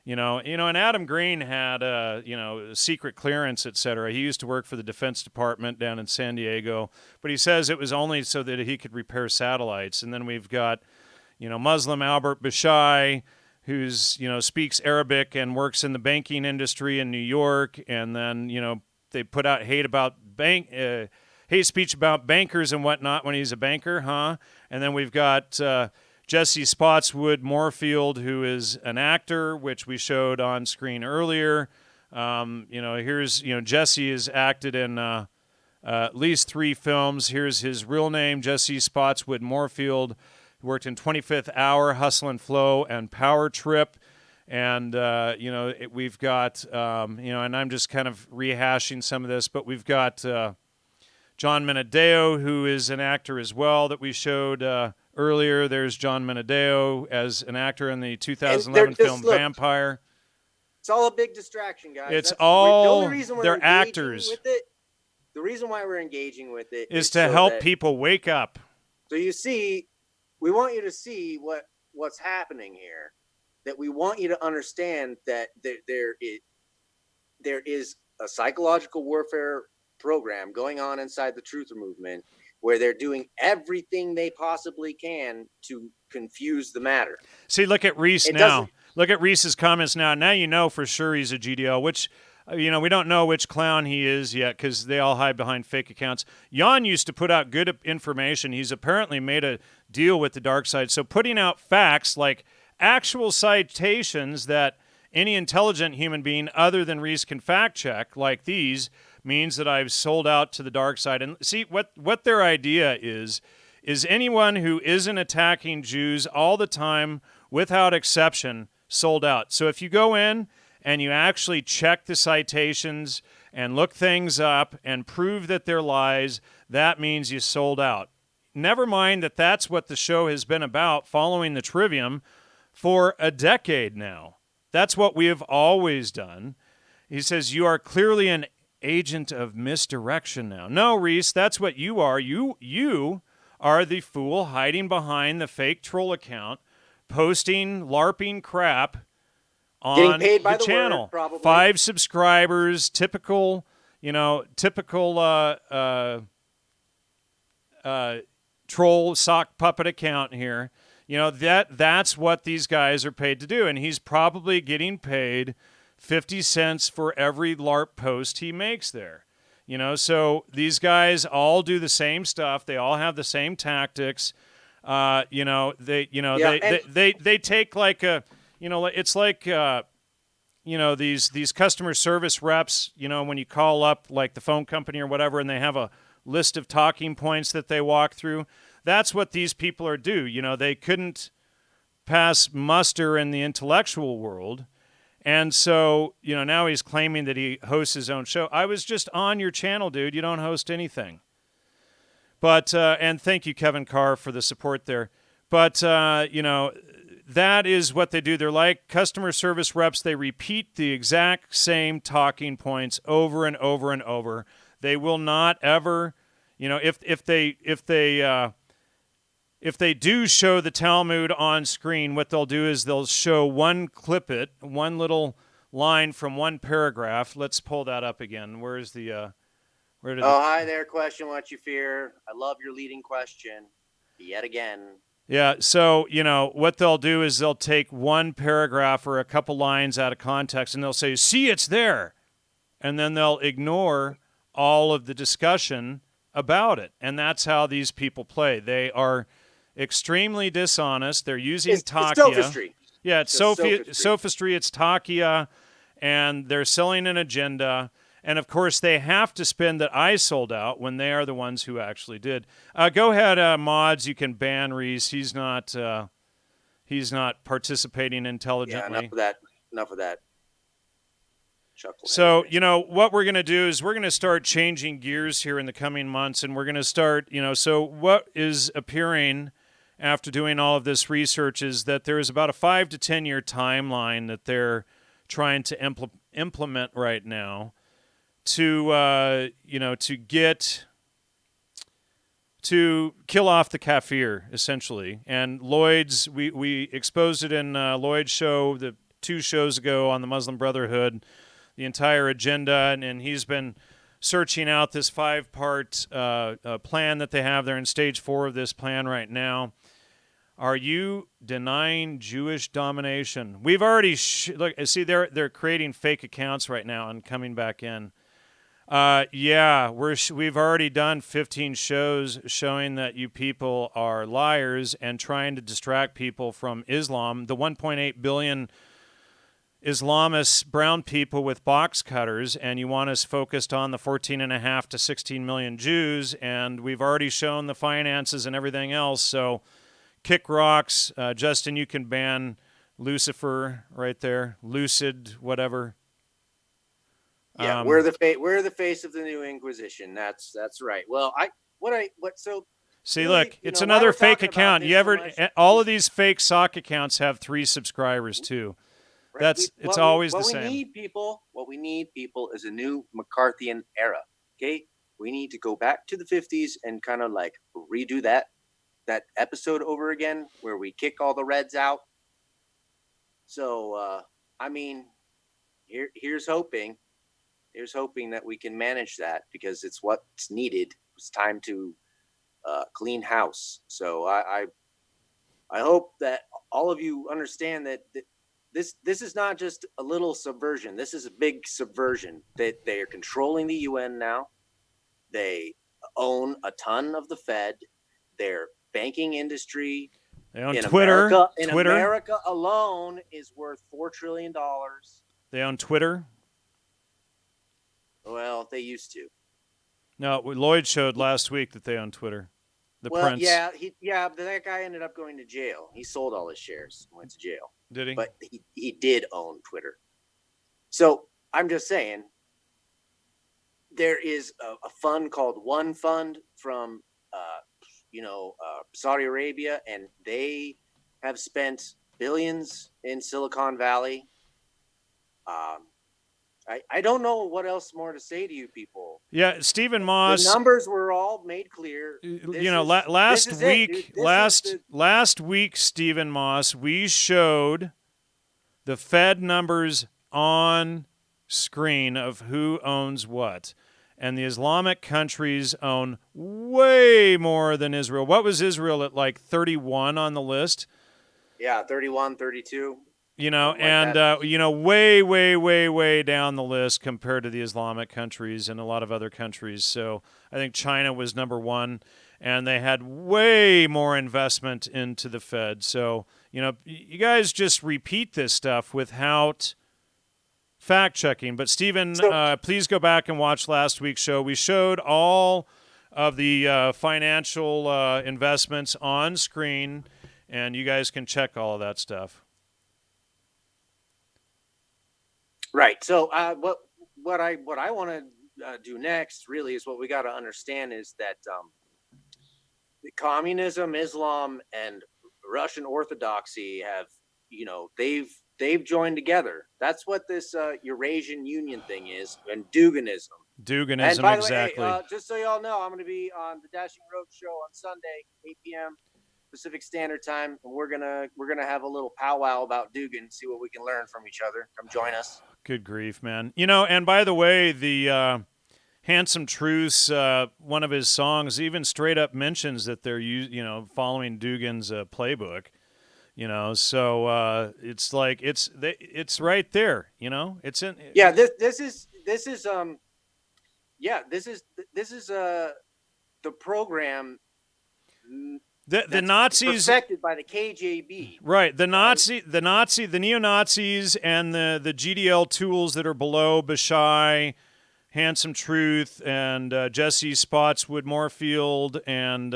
And Adam Green had secret clearance, et cetera. He used to work for the Defense Department down in San Diego, but he says it was only so that he could repair satellites. And then we've got, Muslim Albert Bashai, who's speaks Arabic and works in the banking industry in New York. And then they put out hate speech about bankers and whatnot when he's a banker, huh? And then we've got Jesse Spotswood Moorfield, who is an actor, which we showed on screen earlier. Here's Jesse has acted in at least 3 films. Here's his real name, Jesse Spotswood Moorfield. He worked in 25th Hour, Hustle and Flow, and Power Trip. And we've got and I'm just kind of rehashing some of this, but we've got John Menadeo, who is an actor as well, that we showed earlier. There's John Menadeo as an actor in the 2011 film Vampire. It's all a big distraction, guys. It's all, the reason they're actors. The reason why we're engaging with it is to help people wake up. So you see, we want you to see what's happening here. That we want you to understand that there is a psychological warfare program going on inside the Truther movement where they're doing everything they possibly can to confuse the matter. See, look at Reese now. Look at Reese's comments now. Now you know for sure he's a GDL, which, we don't know which clown he is yet because they all hide behind fake accounts. Jan used to put out good information. He's apparently made a deal with the dark side. So putting out facts like actual citations that any intelligent human being other than Reese can fact check like these means that I've sold out to the dark side. And see, what their idea is anyone who isn't attacking Jews all the time, without exception, sold out. So if you go in and you actually check the citations and look things up and prove that they're lies, that means you sold out. Never mind that that's what the show has been about, following the Trivium for a decade now. That's what we have always done. He says, you are clearly an agent of misdirection now. No, Reese, that's what you are. You are the fool hiding behind the fake troll account, posting LARPing crap on paid by the channel. Word, probably. 5 subscribers, typical troll sock puppet account here. You know, that's what these guys are paid to do. And he's probably getting paid 50 cents for every LARP post he makes there. You know, so these guys all do the same stuff. They all have the same tactics. You know, they take like a, you know, it's like, you know, these customer service reps, you know, when you call up like the phone company or whatever, and they have a list of talking points that they walk through. That's what these people are do. You know, they couldn't pass muster in the intellectual world. And so, you know, now he's claiming that he hosts his own show. I was just on your channel, dude. You don't host anything. But, and thank you, Kevin Carr, for the support there. But, you know, that is what they do. They're like customer service reps. They repeat the exact same talking points over and over and over. They will not ever, you know, if they do show the Talmud on screen, what they'll do is they'll show one little line from one paragraph. Let's pull that up again. Where's the hi there, question what you fear. I love your leading question yet again. Yeah, so, you know, what they'll do is they'll take one paragraph or a couple lines out of context and they'll say, "See, it's there." And then they'll ignore all of the discussion about it. And that's how these people play. They are extremely dishonest. They're using Takia. It's sophistry. Yeah, it's sophistry. It's Takia, and they're selling an agenda. And, of course, they have to spin that I sold out when they are the ones who actually did. Go ahead, mods. You can ban Reese. He's not participating intelligently. Yeah, enough of that. So, you know, what we're going to do is we're going to start changing gears here in the coming months, and we're going to start, you know, so what is appearing after doing all of this research is that there is about a 5 to 10 year timeline that they're trying to implement right now to, you know, to kill off the kafir, essentially. And Lloyd's, we exposed it in Lloyd's show, the 2 shows ago on the Muslim Brotherhood, the entire agenda, and he's been searching out this 5-part plan that they have. They're in stage 4 of this plan right now. Are you denying Jewish domination? We've already look. See, they're creating fake accounts right now and coming back in. Yeah, we've already done 15 shows showing that you people are liars and trying to distract people from Islam. The 1.8 billion Islamists, brown people with box cutters, and you want us focused on the 14.5 to 16 million Jews, and we've already shown the finances and everything else. So, kick rocks. Justin, you can ban Lucifer right there, Lucid, whatever. Yeah, we're the face of the new Inquisition. That's right. Well, see, really, look, it's another fake account. All of these fake sock accounts have 3 subscribers too. Right. It's always the same. What we need, people, is a new McCarthyian era. Okay, we need to go back to the 50s and kind of like redo that episode over again where we kick all the Reds out. So, I mean, here's hoping that we can manage that, because it's what's needed. It's time to clean house. So I hope that all of you understand that this is not just a little subversion. This is a big subversion. That they are controlling the UN now. They own a ton of the Fed. Their banking industry. They own Twitter. America alone is worth $4 trillion. They own Twitter. Well, they used to. No, Lloyd showed last week that they own Twitter. Prince. Yeah, but that guy ended up going to jail. He sold all his shares and went to jail. Did he? But he did own Twitter. So I'm just saying, there is a fund called One Fund from, Saudi Arabia, and they have spent billions in Silicon Valley. I don't know what else more to say to you people. Yeah, Stephen Moss. The numbers were all made clear. Last week, Stephen Moss, we showed the Fed numbers on screen of who owns what. and the Islamic countries own way more than Israel. What was Israel at, like 31 on the list? Yeah, 31, 32. You know, Something like and that. way, way, way, way down the list compared to the Islamic countries and a lot of other countries. So I think China was number one, and they had way more investment into the Fed. So, you know, you guys just repeat this stuff without fact checking. But Stephen, So please go back and watch last week's show. We showed all of the financial investments on screen, and you guys can check all of that stuff. right. So what I want to do next really is what we got to understand is that the communism, Islam, and Russian Orthodoxy have, they've joined together. That's what this Eurasian Union thing is, and Duganism. And Duganism, by the way, exactly. hey, just so y'all know, I'm going to be on the Dashing Road Show on Sunday, 8 p.m. Pacific Standard Time, and we're gonna have a little powwow about Dugan, see what we can learn from each other. Come join us. Good grief, man. You know, and by the way, the Handsome Truth's one of his songs even straight up mentions that they're following Dugan's playbook. You know, so it's like it's right there. You know, it's in. Yeah, this is the program. The Nazis perfected by the KGB. Right, the neo-Nazis, and the GDL tools that are below Bashai, Handsome Truth, and Jesse Spotswood Moorfield, and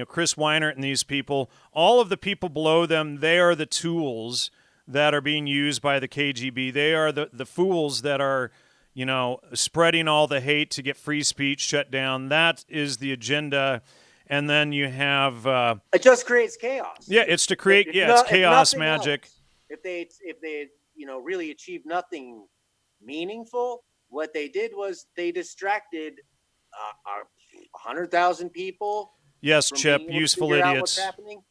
Chris Weinert and these people. All of the people below them, they are the tools that are being used by the KGB. They are the fools that are, spreading all the hate to get free speech shut down. That is the agenda. And then you have it just creates chaos. Yeah, it's to create it's chaos magic. Else, if they really achieve nothing meaningful, what they did was they distracted 100,000 people. Yes, Chip, useful idiots. What's happening?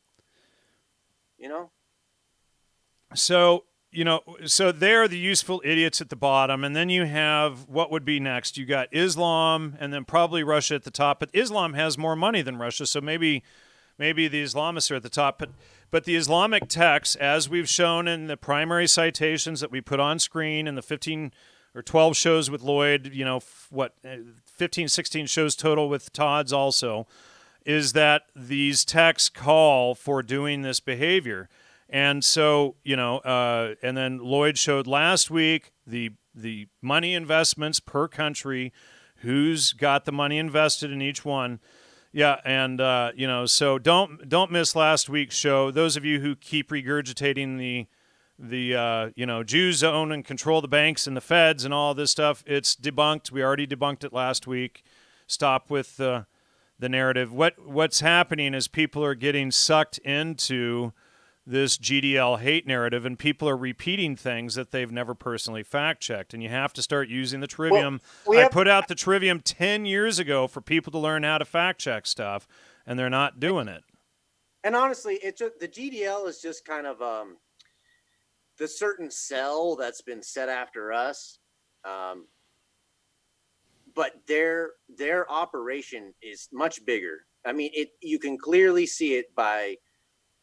So they're the useful idiots at the bottom, and then you have what would be next. You got Islam, and then probably Russia at the top. But Islam has more money than Russia, so maybe the Islamists are at the top. But the Islamic texts, as we've shown in the primary citations that we put on screen in the 15 or 12 shows with Lloyd, 15, 16 shows total with Todd's also, is that these texts call for doing this behavior. And so, and then Lloyd showed last week the money investments per country, who's got the money invested in each one. Yeah, and so don't miss last week's show. Those of you who keep regurgitating the Jews own and control the banks and the feds and all this stuff, it's debunked. We already debunked it last week. Stop with the narrative. What's happening is people are getting sucked into this GDL hate narrative, and people are repeating things that they've never personally fact-checked, and you have to start using the trivium. I put out the trivium 10 years ago for people to learn how to fact-check stuff, and they're not doing it. And honestly, the GDL is just kind of the certain cell that's been set after us, but their operation is much bigger. I mean, you can clearly see it by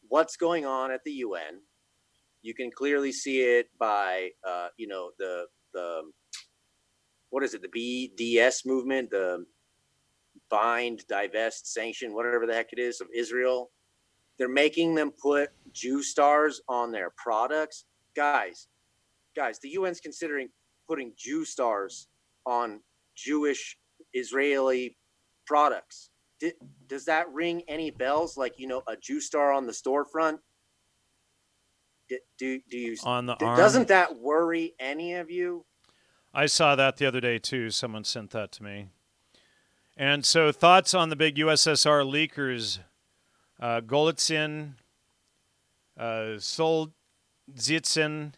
what's going on at the UN. You can clearly see it by, the what is it? The BDS movement, the bind, divest, sanction, whatever the heck it is of Israel. They're making them put Jew stars on their products. Guys, the UN's considering putting Jew stars on Jewish Israeli products. Does that ring any bells? Like, a Jew star on the storefront? Do you on the arm? Doesn't that worry any of you? I saw that the other day too. Someone sent that to me. And so, thoughts on the big USSR leakers, Golitsyn, Solzhenitsyn,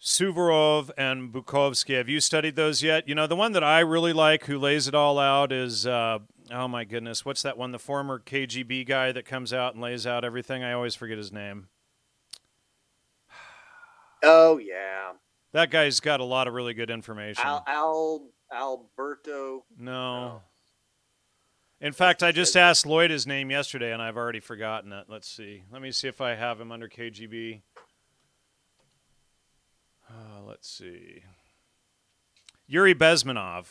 Suvorov, and Bukovsky. Have you studied those yet? The one that I really like, who lays it all out, is oh my goodness, what's that one? The former KGB guy that comes out and lays out everything. I always forget his name. Oh yeah. That guy's got a lot of really good information. Alberto. No. In fact, I just asked Lloyd his name yesterday, and I've already forgotten it. Let's see. Let me see if I have him under KGB. Let's see. Yuri Bezmenov.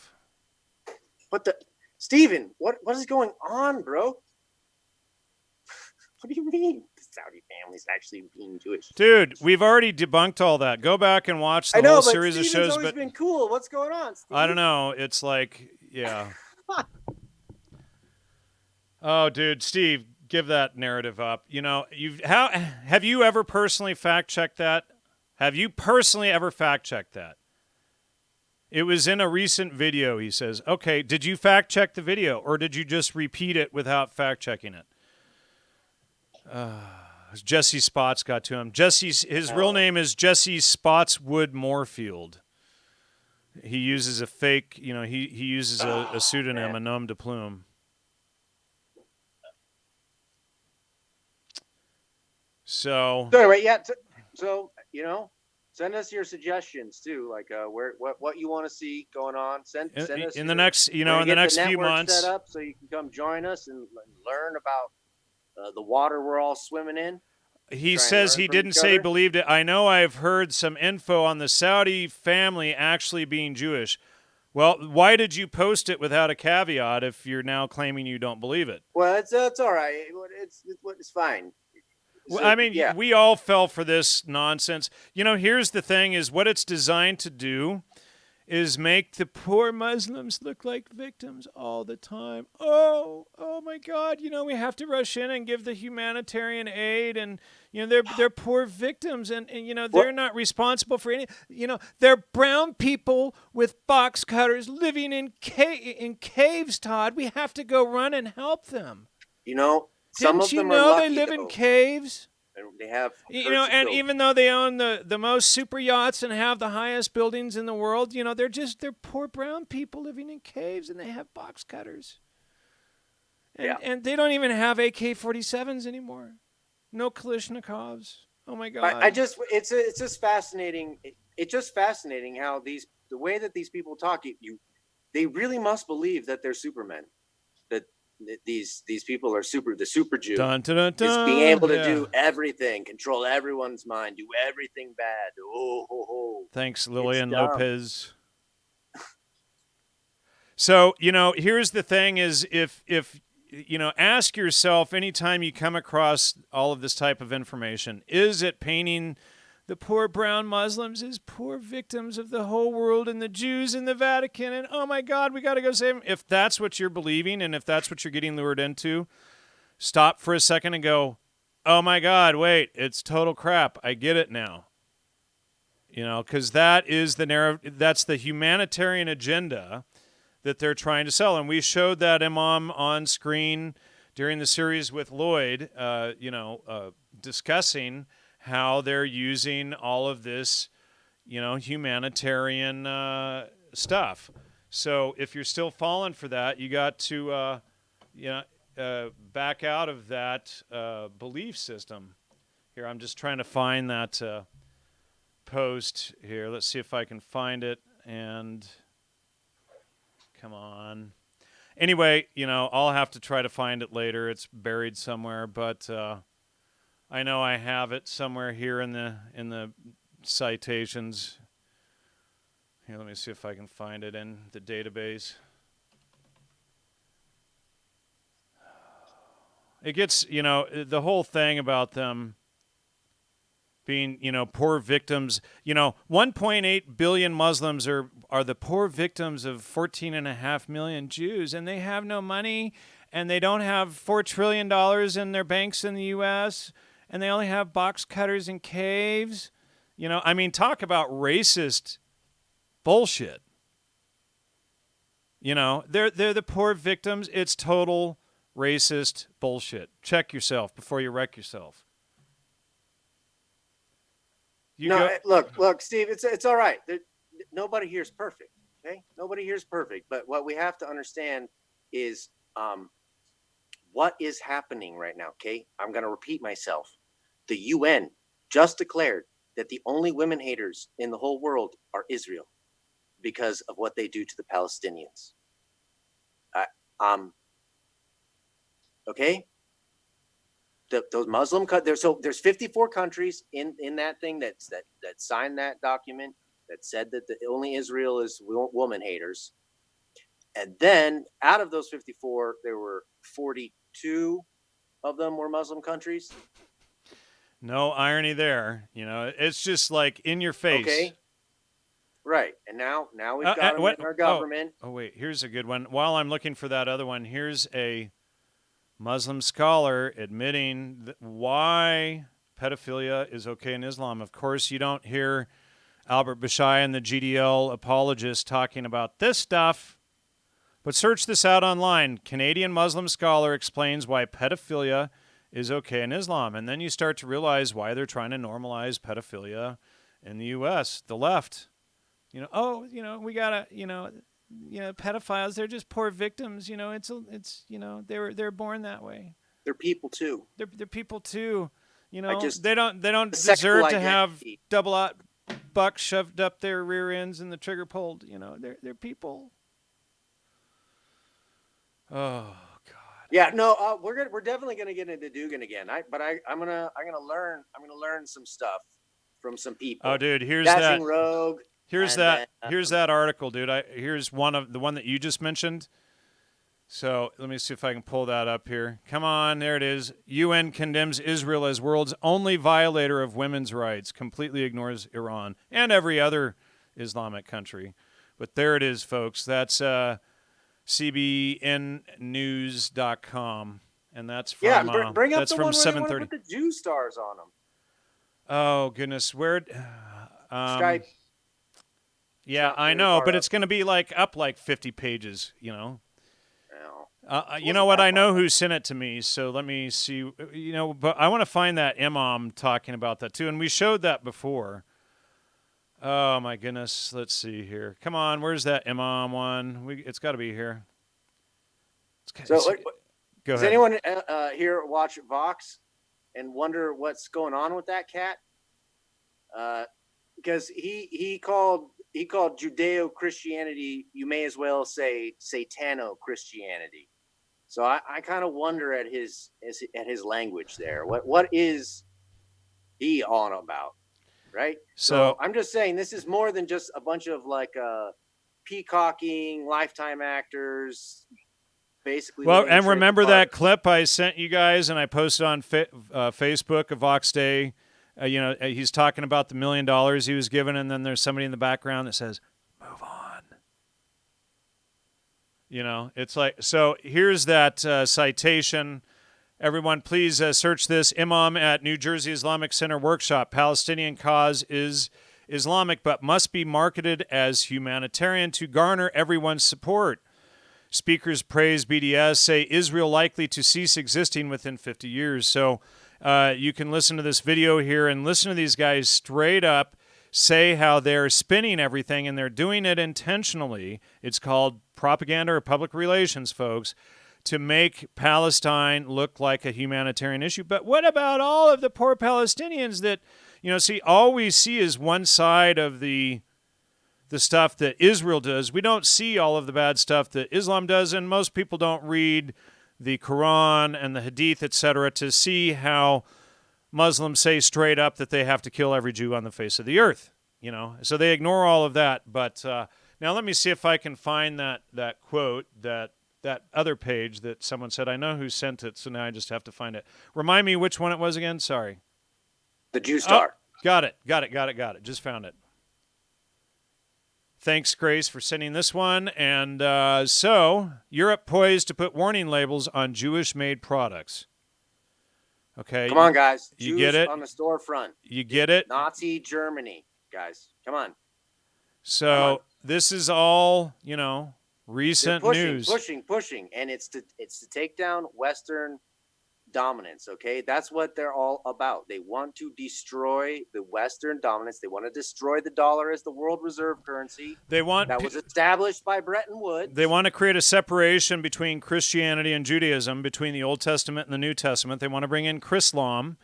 What the... Steven, what is going on, bro? What do you mean the Saudi family's actually being Jewish? Dude, we've already debunked all that. Go back and watch the whole series of shows. Always been cool. What's going on, Steve? I don't know. It's like, yeah. Oh, dude, Steve, give that narrative up. You know, have you ever personally fact-checked that? Have you personally ever fact-checked that? It was in a recent video, he says. Okay, did you fact-check the video, or did you just repeat it without fact-checking it? Jesse Spots got to him. His real name is Jesse Spotswood Moorfield. He uses a fake, he uses a pseudonym, a nom de plume. So anyway, yeah. So send us your suggestions too, like what you want to see going on. Send us in the next few months. Set up so you can come join us and learn about the water we're all swimming in. He says he didn't say he believed it. I know I've heard some info on the Saudi family actually being Jewish. Well, why did you post it without a caveat if you're now claiming you don't believe it? Well, it's all right. It's fine. So, I mean, yeah. We all fell for this nonsense. Here's the thing is what it's designed to do is make the poor Muslims look like victims all the time. Oh my God, we have to rush in and give the humanitarian aid and, they're poor victims and they're not responsible for any, they're brown people with box cutters living in caves, Todd. We have to go run and help them. Some of them are lucky, they live in caves? They have, and even though they own the most super yachts and have the highest buildings in the world, they're poor brown people living in caves and they have box cutters. And they don't even have AK-47s anymore. No Kalashnikovs. Oh my God! It's just fascinating. It's just fascinating how the way that these people talk. They really must believe that they're supermen. That these people are the super Jew. Dun, dun, dun, dun. Just being able to do everything, control everyone's mind, do everything bad. Oh, ho, ho. Thanks, Lillian Lopez. So, here's the thing is if ask yourself anytime you come across all of this type of information, is it painting the poor brown Muslims as poor victims of the whole world and the Jews in the Vatican and, oh my God, we got to go save them? If that's what you're believing and if that's what you're getting lured into, stop for a second and go, oh my God, wait, it's total crap. I get it now. Because that is the narrative. That's the humanitarian agenda that they're trying to sell. And we showed that imam on screen during the series with Lloyd, discussing how they're using all of this, humanitarian stuff. So if you're still falling for that, you got to, back out of that belief system. Here, I'm just trying to find that post here. Let's see if I can find it. And come on. Anyway, I'll have to try to find it later. It's buried somewhere, but I know I have it somewhere here in the citations. Here, let me see if I can find it in the database. It gets, the whole thing about them being, poor victims. 1.8 billion Muslims are the poor victims of 14.5 million Jews, and they have no money, and they don't have $4 trillion in their banks in the U.S., and they only have box cutters and caves. Talk about racist bullshit. They're the poor victims. It's total racist bullshit. Check yourself before you wreck yourself. Look, Steve, it's all right. Nobody here is perfect, okay? Nobody here is perfect. But what we have to understand is what is happening right now, okay? I'm going to repeat myself. The UN just declared that the only women haters in the whole world are Israel because of what they do to the Palestinians. Okay. Those Muslim there's 54 countries in that thing that signed that document that said that only Israel is woman haters, and then out of those 54, there were 42 of them were Muslim countries. No irony there. It's just like in your face. Okay. Right. And now we've got them in our government. Oh, wait. Here's a good one. While I'm looking for that other one, here's a Muslim scholar admitting why pedophilia is okay in Islam. Of course, you don't hear Albert Bashai and the GDL apologists talking about this stuff, but search this out online. Canadian Muslim scholar explains why pedophilia is okay in Islam. And then you start to realize why they're trying to normalize pedophilia in the U.S., the left. We gotta, pedophiles, they're just poor victims. They're born that way. They're people too. They're people too. They don't deserve to have double-aught bucks shoved up their rear ends and the trigger pulled. They're people. Oh God. Yeah, no, we're definitely gonna get into Dugan again. I'm gonna learn some stuff from some people. Oh, dude, here's Dashing that. Rogue. Here's that. Here's that article, dude. Here's the one that you just mentioned. So let me see if I can pull that up here. Come on, there it is. UN condemns Israel as world's only violator of women's rights. Completely ignores Iran and every other Islamic country. But there it is, folks. That's cbnnews.com, and that's from bring up that's the from one where 7:30. they want to put the Jew stars on them. Oh goodness, where? Skype. Yeah, I know, but it's going to be up 50 pages, Well, you know what? I know who sent it to me, so let me see. But I want to find that imam talking about that too, and we showed that before. Oh my goodness, let's see here. Come on, where's that imam one? It's got to be here. Go ahead. Does anyone here watch Vox and wonder what's going on with that cat? Because he called Judeo-Christianity, you may as well say Satano-Christianity. So I kind of wonder at his language there. What is he on about, right? So I'm just saying this is more than just a bunch of peacocking Lifetime actors, basically. Well, and remember that clip I sent you guys and I posted on Facebook of Vox Day. He's talking about the $1 million he was given, and then there's somebody in the background that says, "Move on." It's like, so here's that citation. Everyone, please search this. Imam at New Jersey Islamic Center workshop. Palestinian cause is Islamic, but must be marketed as humanitarian to garner everyone's support. Speakers praise BDS, say Israel likely to cease existing within 50 years. So you can listen to this video here and listen to these guys straight up say how they're spinning everything, and they're doing it intentionally. It's called propaganda or public relations, folks, to make Palestine look like a humanitarian issue. But what about all of the poor Palestinians that, all we see is one side of the stuff that Israel does. We don't see all of the bad stuff that Islam does, and most people don't read the Quran and the Hadith, etc., to see how Muslims say straight up that they have to kill every Jew on the face of the earth. So they ignore all of that. But now let me see if I can find that quote, that other page that someone said. I know who sent it, so now I just have to find it. Remind me which one it was again. Sorry. The Jew star. Oh, got it. Just found it. Thanks, Grace, for sending this one. And so, Europe poised to put warning labels on Jewish-made products. Okay. Come on, guys. You Jews get it? on the storefront. You get it? Nazi Germany, guys. Come on. So, this is all, recent news. Pushing. And it's to take down Western dominance, okay? That's what they're all about. They want to destroy the Western dominance. They want to destroy the dollar as the world reserve currency. That was established by Bretton Woods. They want to create a separation between Christianity and Judaism, between the Old Testament and the New Testament. They want to bring in Chrislam.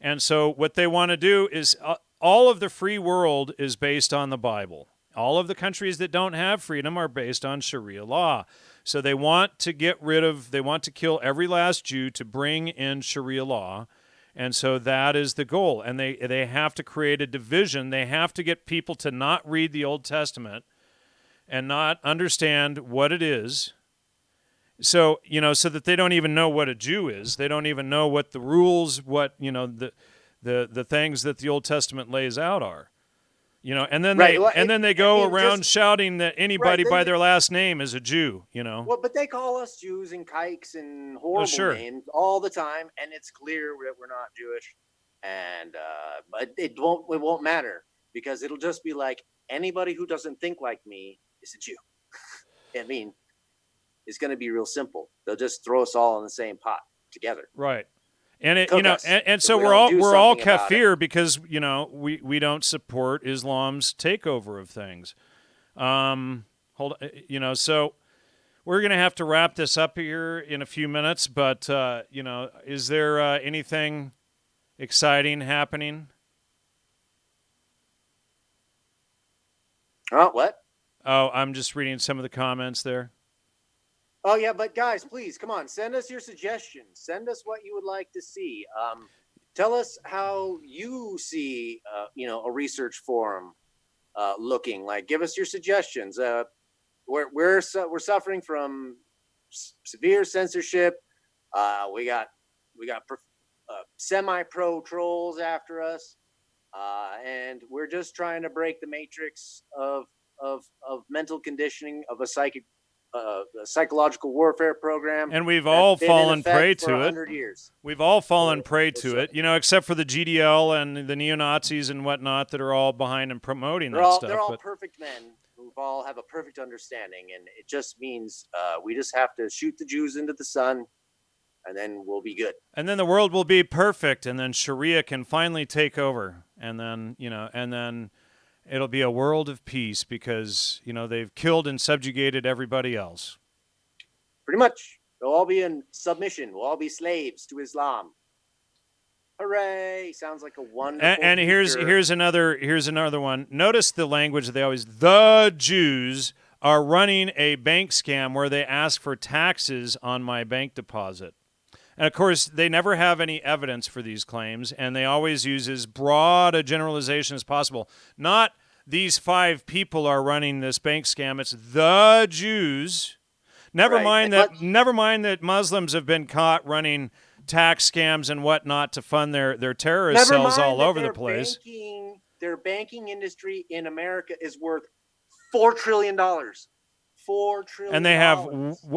And so what they want to do is all of the free world is based on the Bible. All of the countries that don't have freedom are based on Sharia law. So they want to kill every last Jew to bring in Sharia law. And so that is the goal. And they have to create a division. They have to get people to not read the Old Testament and not understand what it is. So, so that they don't even know what a Jew is. They don't even know what the rules, what, the things that the Old Testament lays out are. And then they go around shouting that anybody by their last name is a Jew, Well, but they call us Jews and kikes and horrible names all the time, and it's clear that we're not Jewish. And but it won't matter, because it'll just be like, anybody who doesn't think like me is a Jew. I mean, it's going to be real simple. They'll just throw us all in the same pot together. Right. And and so we're all kafir because we don't support Islam's takeover of things. So we're gonna have to wrap this up here in a few minutes. But is there anything exciting happening? What? Oh, I'm just reading some of the comments there. Oh, yeah, but guys, please, come on, send us your suggestions. Send us what you would like to see. Tell us how you see, a research forum looking like. Give us your suggestions. We're suffering from severe censorship. We got semi-pro trolls after us, and we're just trying to break the matrix of mental conditioning of a psychological warfare program, and we've all fallen prey to it. Years. We've all fallen prey to it, except for the GDL and the neo-Nazis and whatnot that are all behind and promoting that stuff. They're all perfect men who all have a perfect understanding, and it just means we just have to shoot the Jews into the sun, and then we'll be good. And then the world will be perfect, and then Sharia can finally take over, and then it'll be a world of peace because, they've killed and subjugated everybody else. Pretty much. They'll all be in submission. We'll all be slaves to Islam. Hooray! Sounds like a wonderful And here's another one. Notice the language they always. The Jews are running a bank scam where they ask for taxes on my bank deposit. And, of course, they never have any evidence for these claims, and they always use as broad a generalization as possible. Not these 5 people are running this bank scam. It's the Jews. Never mind that Muslims have been caught running tax scams and whatnot to fund their terrorist cells all over the place. Their banking industry in America is worth $4 trillion. $4 trillion. And they have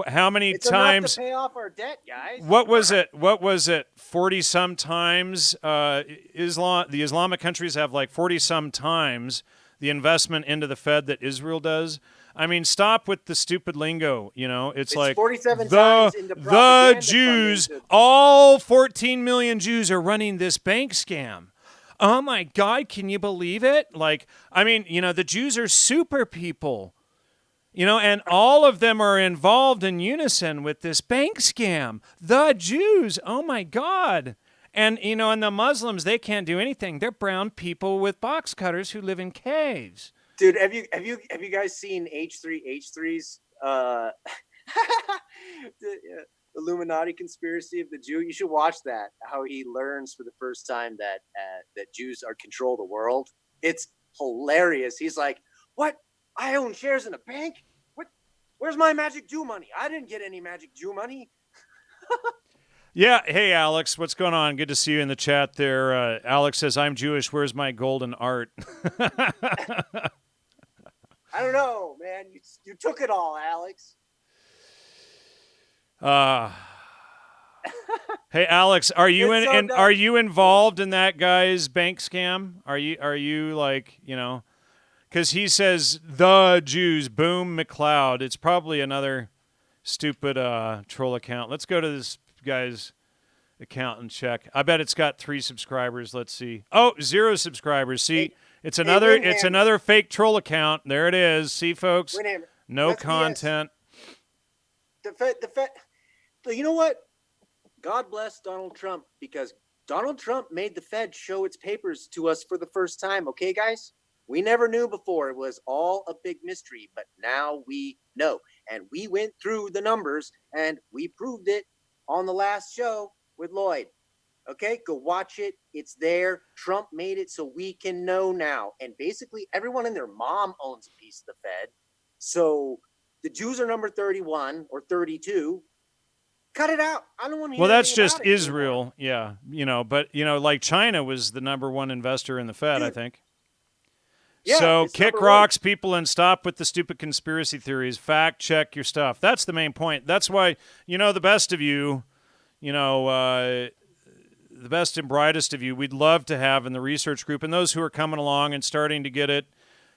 how many times to pay off our debt, guys? What was it? 40-some times. The Islamic countries have like 40-some times the investment into the Fed that Israel does. I mean, stop with the stupid lingo. It's like 47 times into the Jews. All 14 million Jews are running this bank scam. Oh my God! Can you believe it? The Jews are super people. And all of them are involved in unison with this bank scam. The Jews, oh my God. And, and the Muslims, they can't do anything. They're brown people with box cutters who live in caves. Dude, have you guys seen H3H3's the Illuminati conspiracy of the Jew? You should watch that. How he learns for the first time that Jews are control the world. It's hilarious. He's like, "What? I own shares in a bank? What? Where's my magic Jew money? I didn't get any magic Jew money." Yeah. Hey, Alex, what's going on? Good to see you in the chat there. Alex says, "I'm Jewish. Where's my golden art?" I don't know, man. You took it all, Alex. Hey, Alex, are you are you involved in that guy's bank scam? Are you like, because he says the Jews, boom, McLeod. It's probably another stupid troll account. Let's go to this guy's account and check. I bet it's got 3 subscribers. Let's see. Oh, 0 subscribers. See, it's another fake troll account. There it is. See, folks, no content. The Fed. You know what? God bless Donald Trump, because Donald Trump made the Fed show its papers to us for the first time. Okay, guys? We never knew before. It was all a big mystery, but now we know. And we went through the numbers and we proved it on the last show with Lloyd. Okay, go watch it. It's there. Trump made it so we can know now. And basically, everyone and their mom owns a piece of the Fed. So the Jews are number 31 or 32. Cut it out. I don't want to hear Well, that's anything just about it anymore. Israel, yeah. But like China was the number one investor in the Fed, I Dude. think. Yeah, So it's kick number one. rocks, people, and stop with the stupid conspiracy theories. Fact check your stuff. That's the main point. That's why the best of you, the best and brightest of you, we'd love to have in the research group, and those who are coming along and starting to get it,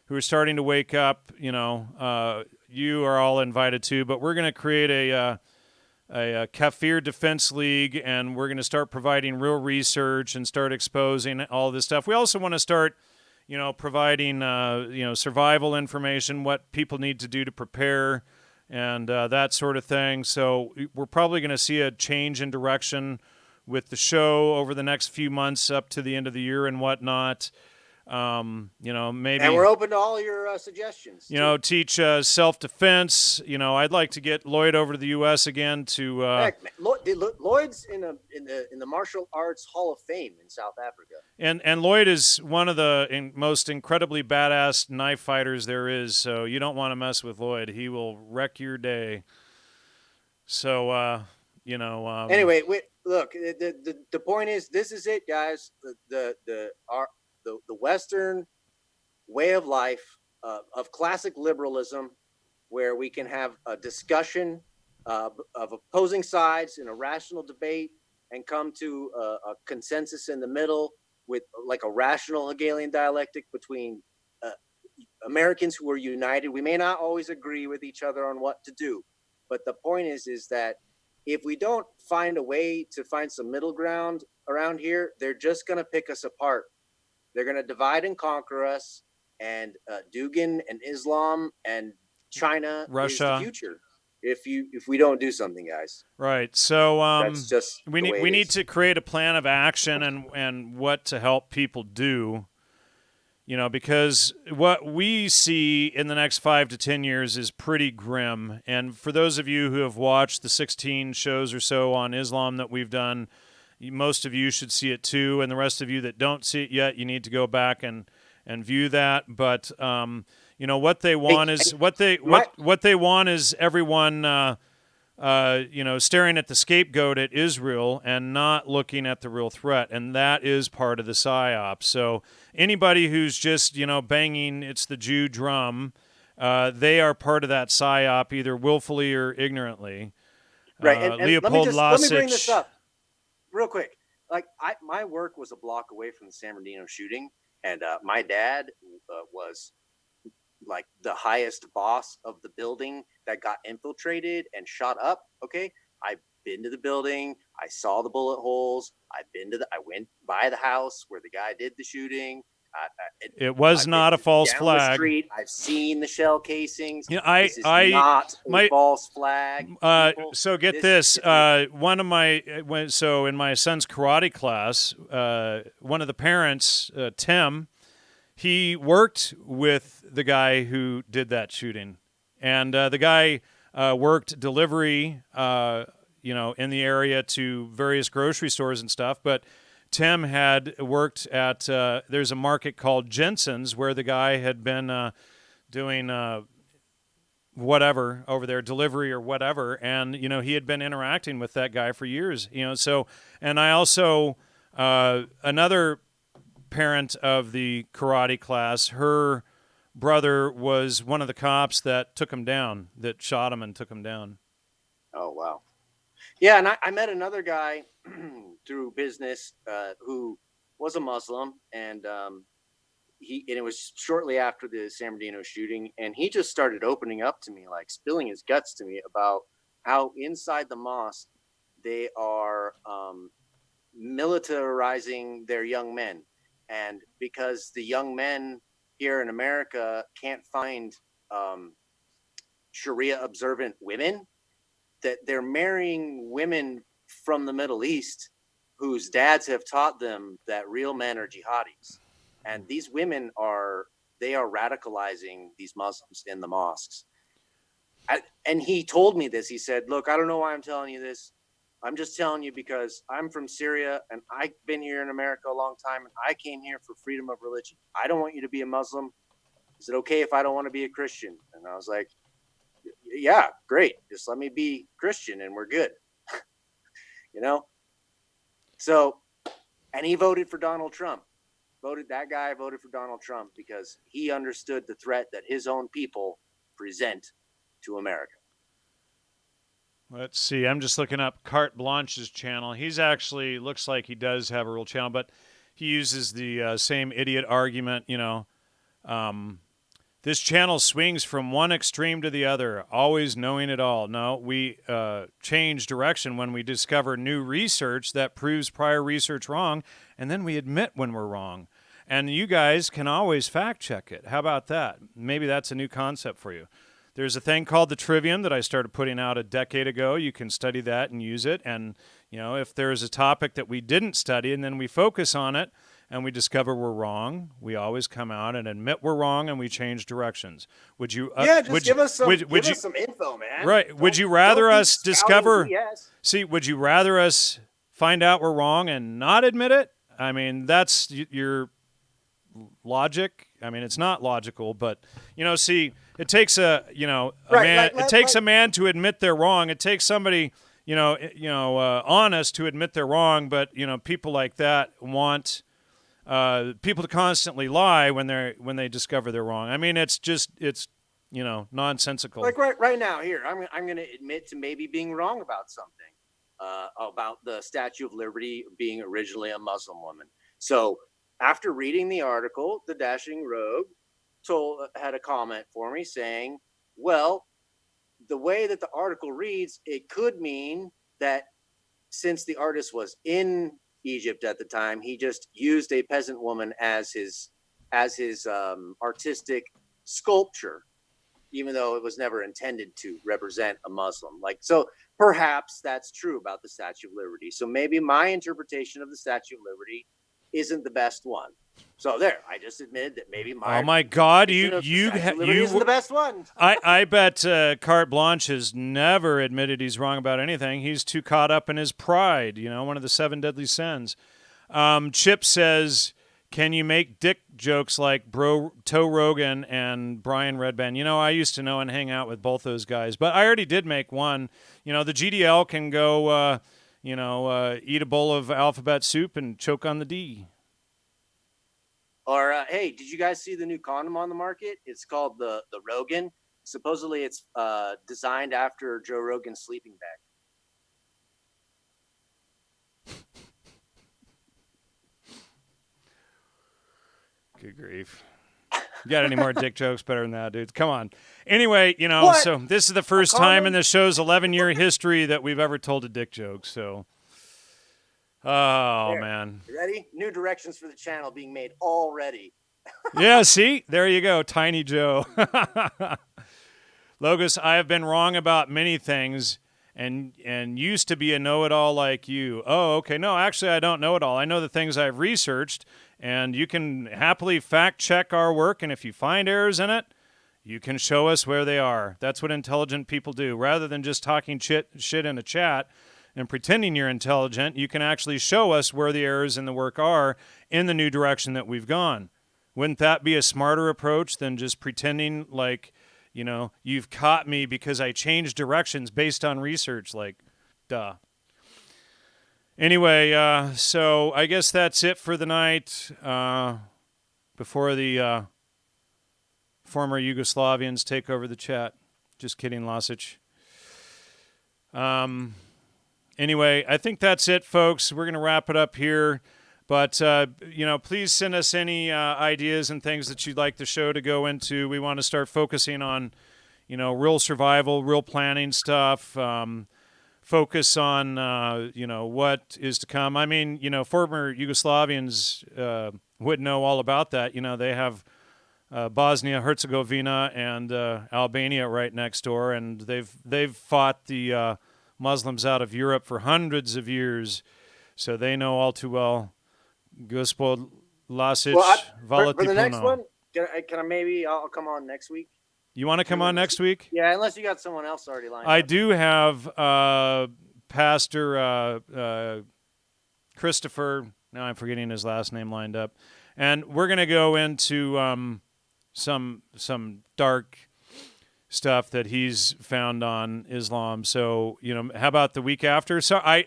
who are starting to wake up. You are all invited too. But we're going to create a Kafir Defense League, and we're going to start providing real research and start exposing all this stuff. We also want to start, providing, survival information, what people need to do to prepare, and that sort of thing. So we're probably going to see a change in direction with the show over the next few months up to the end of the year and whatnot. Maybe. And we're open to all your suggestions. Teach self-defense. I'd like to get Lloyd over to the U.S. again to. Heck, Lloyd's in the martial arts Hall of Fame in South Africa. And Lloyd is one of the most incredibly badass knife fighters there is. So you don't want to mess with Lloyd. He will wreck your day. So Anyway, look. The point is, this is it, guys. The Western way of life of classic liberalism, where we can have a discussion of opposing sides in a rational debate and come to a consensus in the middle with like a rational Hegelian dialectic between Americans who are united. We may not always agree with each other on what to do, but the point is that if we don't find a way to find some middle ground around here, they're just going to pick us apart. They're going to divide and conquer us, and Dugan and Islam and China Russia is the future. If we don't do something, guys. Right. So that's just we need to create a plan of action and what to help people do. Because what we see in the next 5 to 10 years is pretty grim. And for those of you who have watched the 16 shows or so on Islam that we've done, most of you should see it too. And the rest of you that don't see it yet, you need to go back and view that. But what they want is everyone staring at the scapegoat at Israel and not looking at the real threat, and that is part of the psyop. So anybody who's just banging "it's the Jew" drum, they are part of that psyop, either willfully or ignorantly. Right. And Leopold let me bring this up real quick. Like my work was a block away from the San Bernardino shooting, and my dad was like the highest boss of the building that got infiltrated and shot up. Okay, I've been to the building. I saw the bullet holes. I went by the house where the guy did the shooting. It was not a false flag. Down the street, I've seen the shell casings. This is not a false flag. So get this. In my son's karate class, one of the parents, Tim, he worked with the guy who did that shooting, and the guy worked delivery, in the area to various grocery stores and stuff. But Tim had worked at there's a market called Jensen's where the guy had been doing whatever over there, delivery or whatever, and he had been interacting with that guy for years. So, and I also another parent of the karate class, her brother was one of the cops that took him down, that shot him and took him down. Oh, wow. Yeah, and I met another guy through business who was a Muslim, and it was shortly after the San Bernardino shooting, and he just started opening up to me, like spilling his guts to me about how inside the mosque they are militarizing their young men. And because the young men here in America can't find Sharia observant women, that they're marrying women from the Middle East whose dads have taught them that real men are jihadis, and these women are radicalizing these Muslims in the mosques. And he told me this. He said, "Look, I don't know why I'm telling you this. I'm just telling you because I'm from Syria and I've been here in America a long time, and I came here for freedom of religion. I don't want you to be a Muslim. Is it okay if I don't want to be a Christian?" And I was like, "Yeah, great. Just let me be Christian and we're good." you know? So, and he voted for Donald Trump. That guy voted for Donald Trump because he understood the threat that his own people present to America. Let's see. I'm just looking up Carte Blanche's channel. He's actually looks like he does have a real channel, but he uses the same idiot argument. This channel swings from one extreme to the other, always knowing it all. No, we change direction when we discover new research that proves prior research wrong, and then we admit when we're wrong. And you guys can always fact check it. How about that? Maybe that's a new concept for you. There's a thing called the Trivium that I started putting out a decade ago. You can study that and use it. And, if there's a topic that we didn't study and then we focus on it and we discover we're wrong, we always come out and admit we're wrong and we change directions. Would you? Give us some info, man. Right. Would you rather us discover? See, would you rather us find out we're wrong and not admit it? I mean, that's your logic. I mean, it's not logical, but see, it takes a man. It takes a man to admit they're wrong. It takes somebody honest to admit they're wrong. But people like that want people to constantly lie when they discover they're wrong. I mean, it's nonsensical. Like right now, here I'm going to admit to maybe being wrong about something about the Statue of Liberty being originally a Muslim woman. So after reading the article, the Dashing Rogue had a comment for me saying, well, the way that the article reads, it could mean that since the artist was in Egypt at the time, he just used a peasant woman as his artistic sculpture, even though it was never intended to represent a Muslim. So perhaps that's true about the Statue of Liberty. So maybe my interpretation of the Statue of Liberty isn't the best one. So there, I just admitted that maybe my oh my God, you isn't the best one. I bet Carte Blanche has never admitted he's wrong about anything. He's too caught up in his pride. One of the 7 deadly sins. Chip says, "Can you make dick jokes like Toe Rogan and Brian Redband?" I used to know and hang out with both those guys, but I already did make one. The GDL can go. Eat a bowl of alphabet soup and choke on the D. Or, hey, did you guys see the new condom on the market? It's called the Rogan. Supposedly it's designed after Joe Rogan's sleeping bag. Good grief. You got any more dick jokes better than that, dude? Come on. Anyway, so this is the first time in the show's 11-year history that we've ever told a dick joke. So, man. You ready? New directions for the channel being made already. Yeah, see? There you go, Tiny Joe. Logos, I have been wrong about many things and used to be a know-it-all like you. Oh, okay. No, actually, I don't know it all. I know the things I've researched, and you can happily fact-check our work, and if you find errors in it, you can show us where they are. That's what intelligent people do. Rather than just talking shit in a chat and pretending you're intelligent, you can actually show us where the errors in the work are in the new direction that we've gone. Wouldn't that be a smarter approach than just pretending like, you've caught me because I changed directions based on research? Duh. Anyway, so I guess that's it for the night. Before the former Yugoslavians take over the chat. Just kidding, Lasic. Anyway, I think that's it, folks. We're going to wrap it up here. But, please send us any ideas and things that you'd like the show to go into. We want to start focusing on, real survival, real planning stuff. Focus on, what is to come. I mean, former Yugoslavians would know all about that. They have Bosnia, Herzegovina, and Albania right next door, and they've fought the Muslims out of Europe for hundreds of years. So they know all too well. Gospod Lasic Well, for the next Valatipuno. one, can I maybe I'll come on next week? You want to come on next week? Yeah, unless you got someone else already lined up. I do have Pastor Christopher. Now I'm forgetting his last name lined up, and we're gonna go into some dark stuff that he's found on Islam. So how about the week after? So I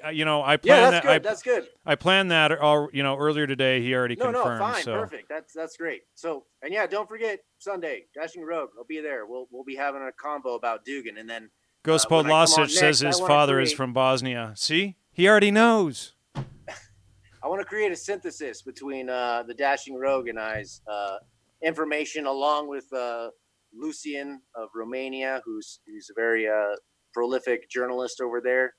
plan that. That's good. I planned that earlier today. He already confirmed. Fine, so. Perfect. That's great. So and yeah, don't forget Sunday, Dashing Rogue. I'll be there. We'll be having a combo about Dugan, and then Gospod Lasic says his father is from Bosnia. See, he already knows. I want to create a synthesis between the Dashing Rogue and I's information, along with Lucian of Romania, who's a very prolific journalist over there.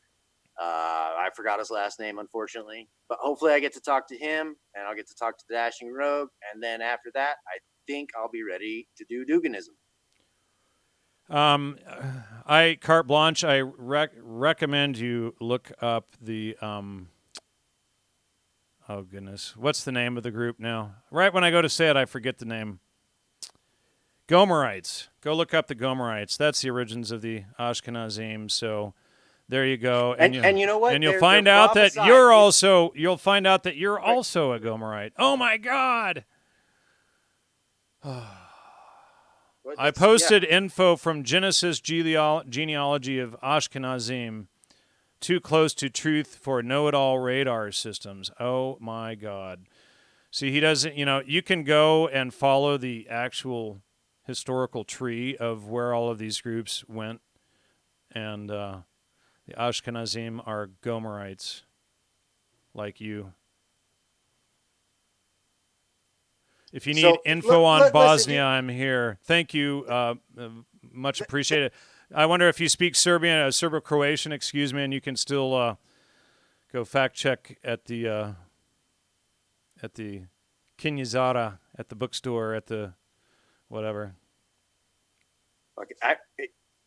I forgot his last name, unfortunately, but hopefully I get to talk to him, and I'll get to talk to the Dashing Rogue, and then after that, I think I'll be ready to do Duganism. I carte blanche. I recommend you look up the. Oh goodness, what's the name of the group now? Right when I go to say it, I forget the name. Gomerites. Go look up the Gomerites. That's the origins of the Ashkenazim. So there you go. And you know what? And you'll find out that you're also. You'll find out that you're also a Gomerite. Oh my God. I posted info from Genesis genealogy of Ashkenazim. Too close to truth for know-it-all radar systems. Oh my God. See, he doesn't, you can go and follow the actual historical tree of where all of these groups went. And the Ashkenazim are Gomerites, like you. If you need info on Bosnia, I'm here. Thank you. Much appreciated. I wonder if you speak Serbian, Serbo-Croatian, excuse me, and you can still go fact check at the Knjižara, at the bookstore, at the whatever. Okay,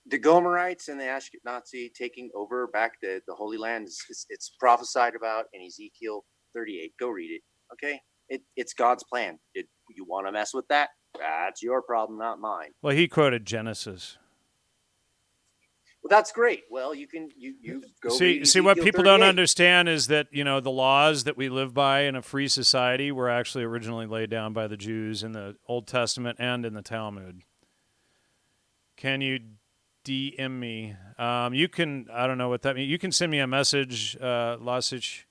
the Gomerites and the Ashkenazi taking over back the Holy Land, it's prophesied about in Ezekiel 38. Go read it, okay? It's God's plan. Did you want to mess with that? That's your problem, not mine. Well, he quoted Genesis. Well, that's great. Well, you go see what people don't understand is that the laws that we live by in a free society were actually originally laid down by the Jews in the Old Testament and in the Talmud. Can you DM me? You can. I don't know what that means. You can send me a message, Lasic.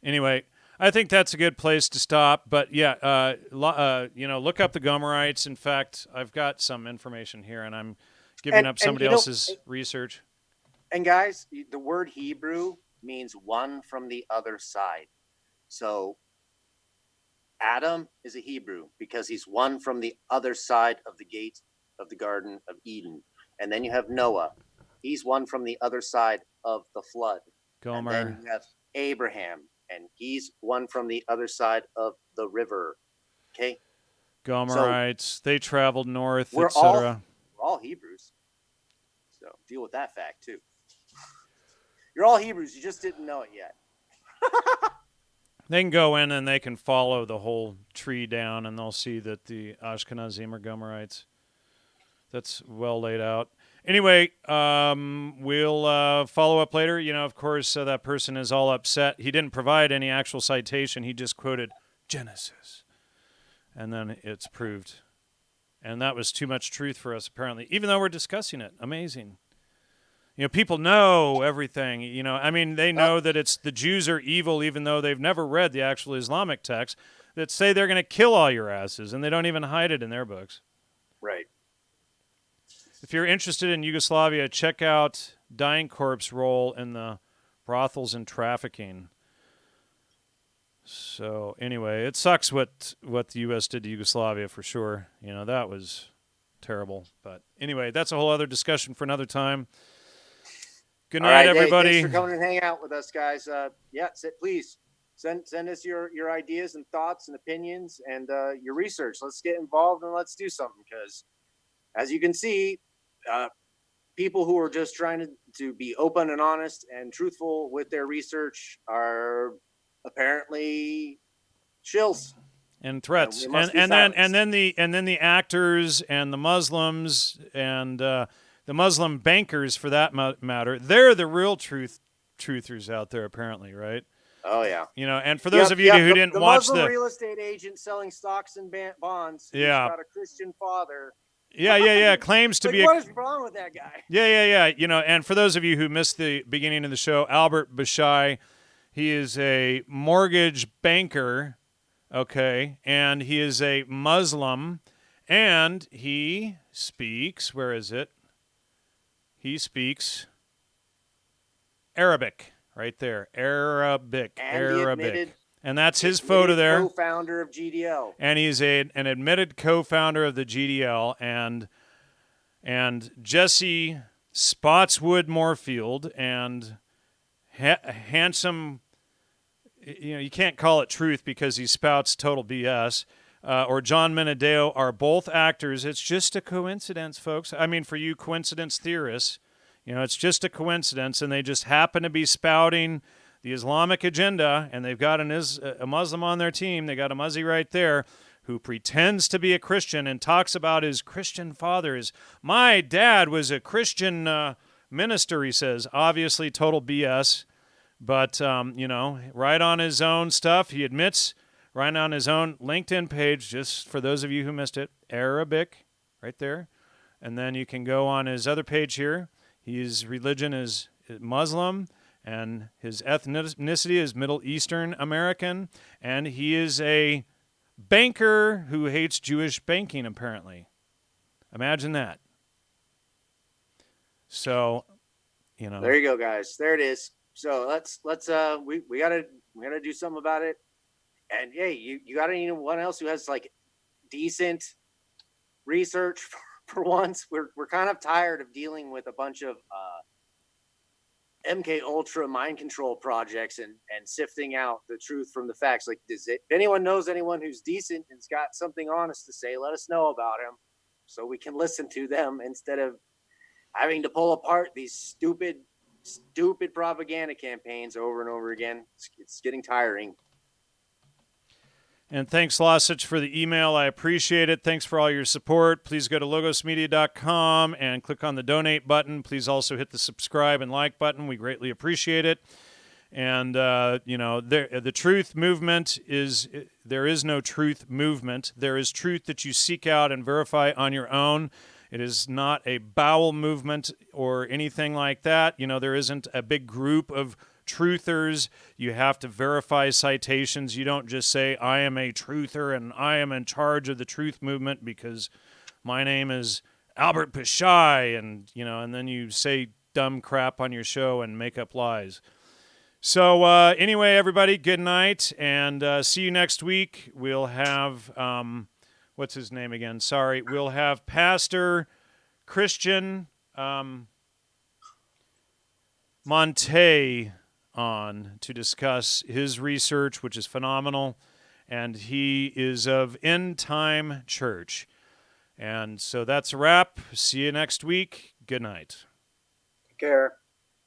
Anyway, I think that's a good place to stop. But yeah, look up the Gomerites. In fact, I've got some information here, and I'm giving up somebody else's research. And guys, the word Hebrew means one from the other side. So Adam is a Hebrew because he's one from the other side of the gate of the Garden of Eden. And then you have Noah. He's one from the other side of the flood. Gomer. And then you have Abraham. And he's one from the other side of the river. Okay? Gomerites. So they traveled north, etc. We're all Hebrews. So deal with that fact, too. You're all Hebrews. You just didn't know it yet. They can go in and they can follow the whole tree down, and they'll see that the Ashkenazim are Gomerites. That's well laid out. Anyway, we'll follow up later. Of course, that person is all upset. He didn't provide any actual citation. He just quoted Genesis. And then it's proved. And that was too much truth for us, apparently, even though we're discussing it. Amazing. People know everything. They know that it's the Jews are evil, even though they've never read the actual Islamic texts that say they're going to kill all your asses, and they don't even hide it in their books. Right. If you're interested in Yugoslavia, check out Dying Corp's role in the brothels and trafficking. So anyway, it sucks what the U.S. did to Yugoslavia for sure. That was terrible. But anyway, that's a whole other discussion for another time. Good night, everybody. Hey, thanks for coming and hanging out with us, guys. Please send us your ideas and thoughts and opinions and your research. Let's get involved and let's do something because as you can see, people who are just trying to be open and honest and truthful with their research are apparently shills and threats, and then the actors and the Muslims and the Muslim bankers, for that matter, they're the real truthers out there, apparently, right? Oh yeah. And for those of you who didn't watch Muslim real estate agent selling stocks and bonds, who's got a Christian father. Yeah. Claims to be what is wrong with that guy? Yeah. And for those of you who missed the beginning of the show, Albert Bashai, he is a mortgage banker, okay, and he is a Muslim, and he speaks, where is it? He speaks Arabic, right there, Arabic. And that's his photo there. Co-founder of GDL. And he's an admitted co-founder of the GDL, and Jesse Spotswood Moorfield and handsome, you can't call it truth because he spouts total BS, or John Menadeo are both actors. It's just a coincidence, folks. I mean, for you coincidence theorists, it's just a coincidence, and they just happen to be spouting the Islamic agenda, and they've got a Muslim on their team. They got a Muzzy right there who pretends to be a Christian and talks about his Christian fathers. My dad was a Christian minister, he says. Obviously, total BS. But, right on his own stuff, he admits, right on his own LinkedIn page, just for those of you who missed it, Arabic, right there. And then you can go on his other page here. His religion is Muslim, and his ethnicity is Middle Eastern American, and he is a banker who hates Jewish banking, apparently. Imagine that. So, There you go, guys. There it is. So let's we gotta do something about it. And hey, you got anyone else who has like decent research for once? We're kind of tired of dealing with a bunch of MK Ultra mind control projects and sifting out the truth from the facts. Like, if anyone knows anyone who's decent and's got something honest to say, let us know about him so we can listen to them instead of having to pull apart these stupid propaganda campaigns over and over again. It's getting tiring. And thanks, Losich, for the email. I appreciate it. Thanks for all your support. Please go to logosmedia.com and click on the donate button. Please also hit the subscribe and like button. We greatly appreciate it. And, the truth movement there is no truth movement. There is truth that you seek out and verify on your own. It is not a bowel movement or anything like that. There isn't a big group of truthers. You have to verify citations. You don't just say, I am a truther and I am in charge of the truth movement because my name is Albert Bashai, and then you say dumb crap on your show and make up lies. So anyway, everybody, good night, and see you next week. We'll have, what's his name again? Sorry. We'll have Pastor Christian Monte on to discuss his research, which is phenomenal, and he is of End Time Church. And so that's a wrap. See you next week. Good night. Take care.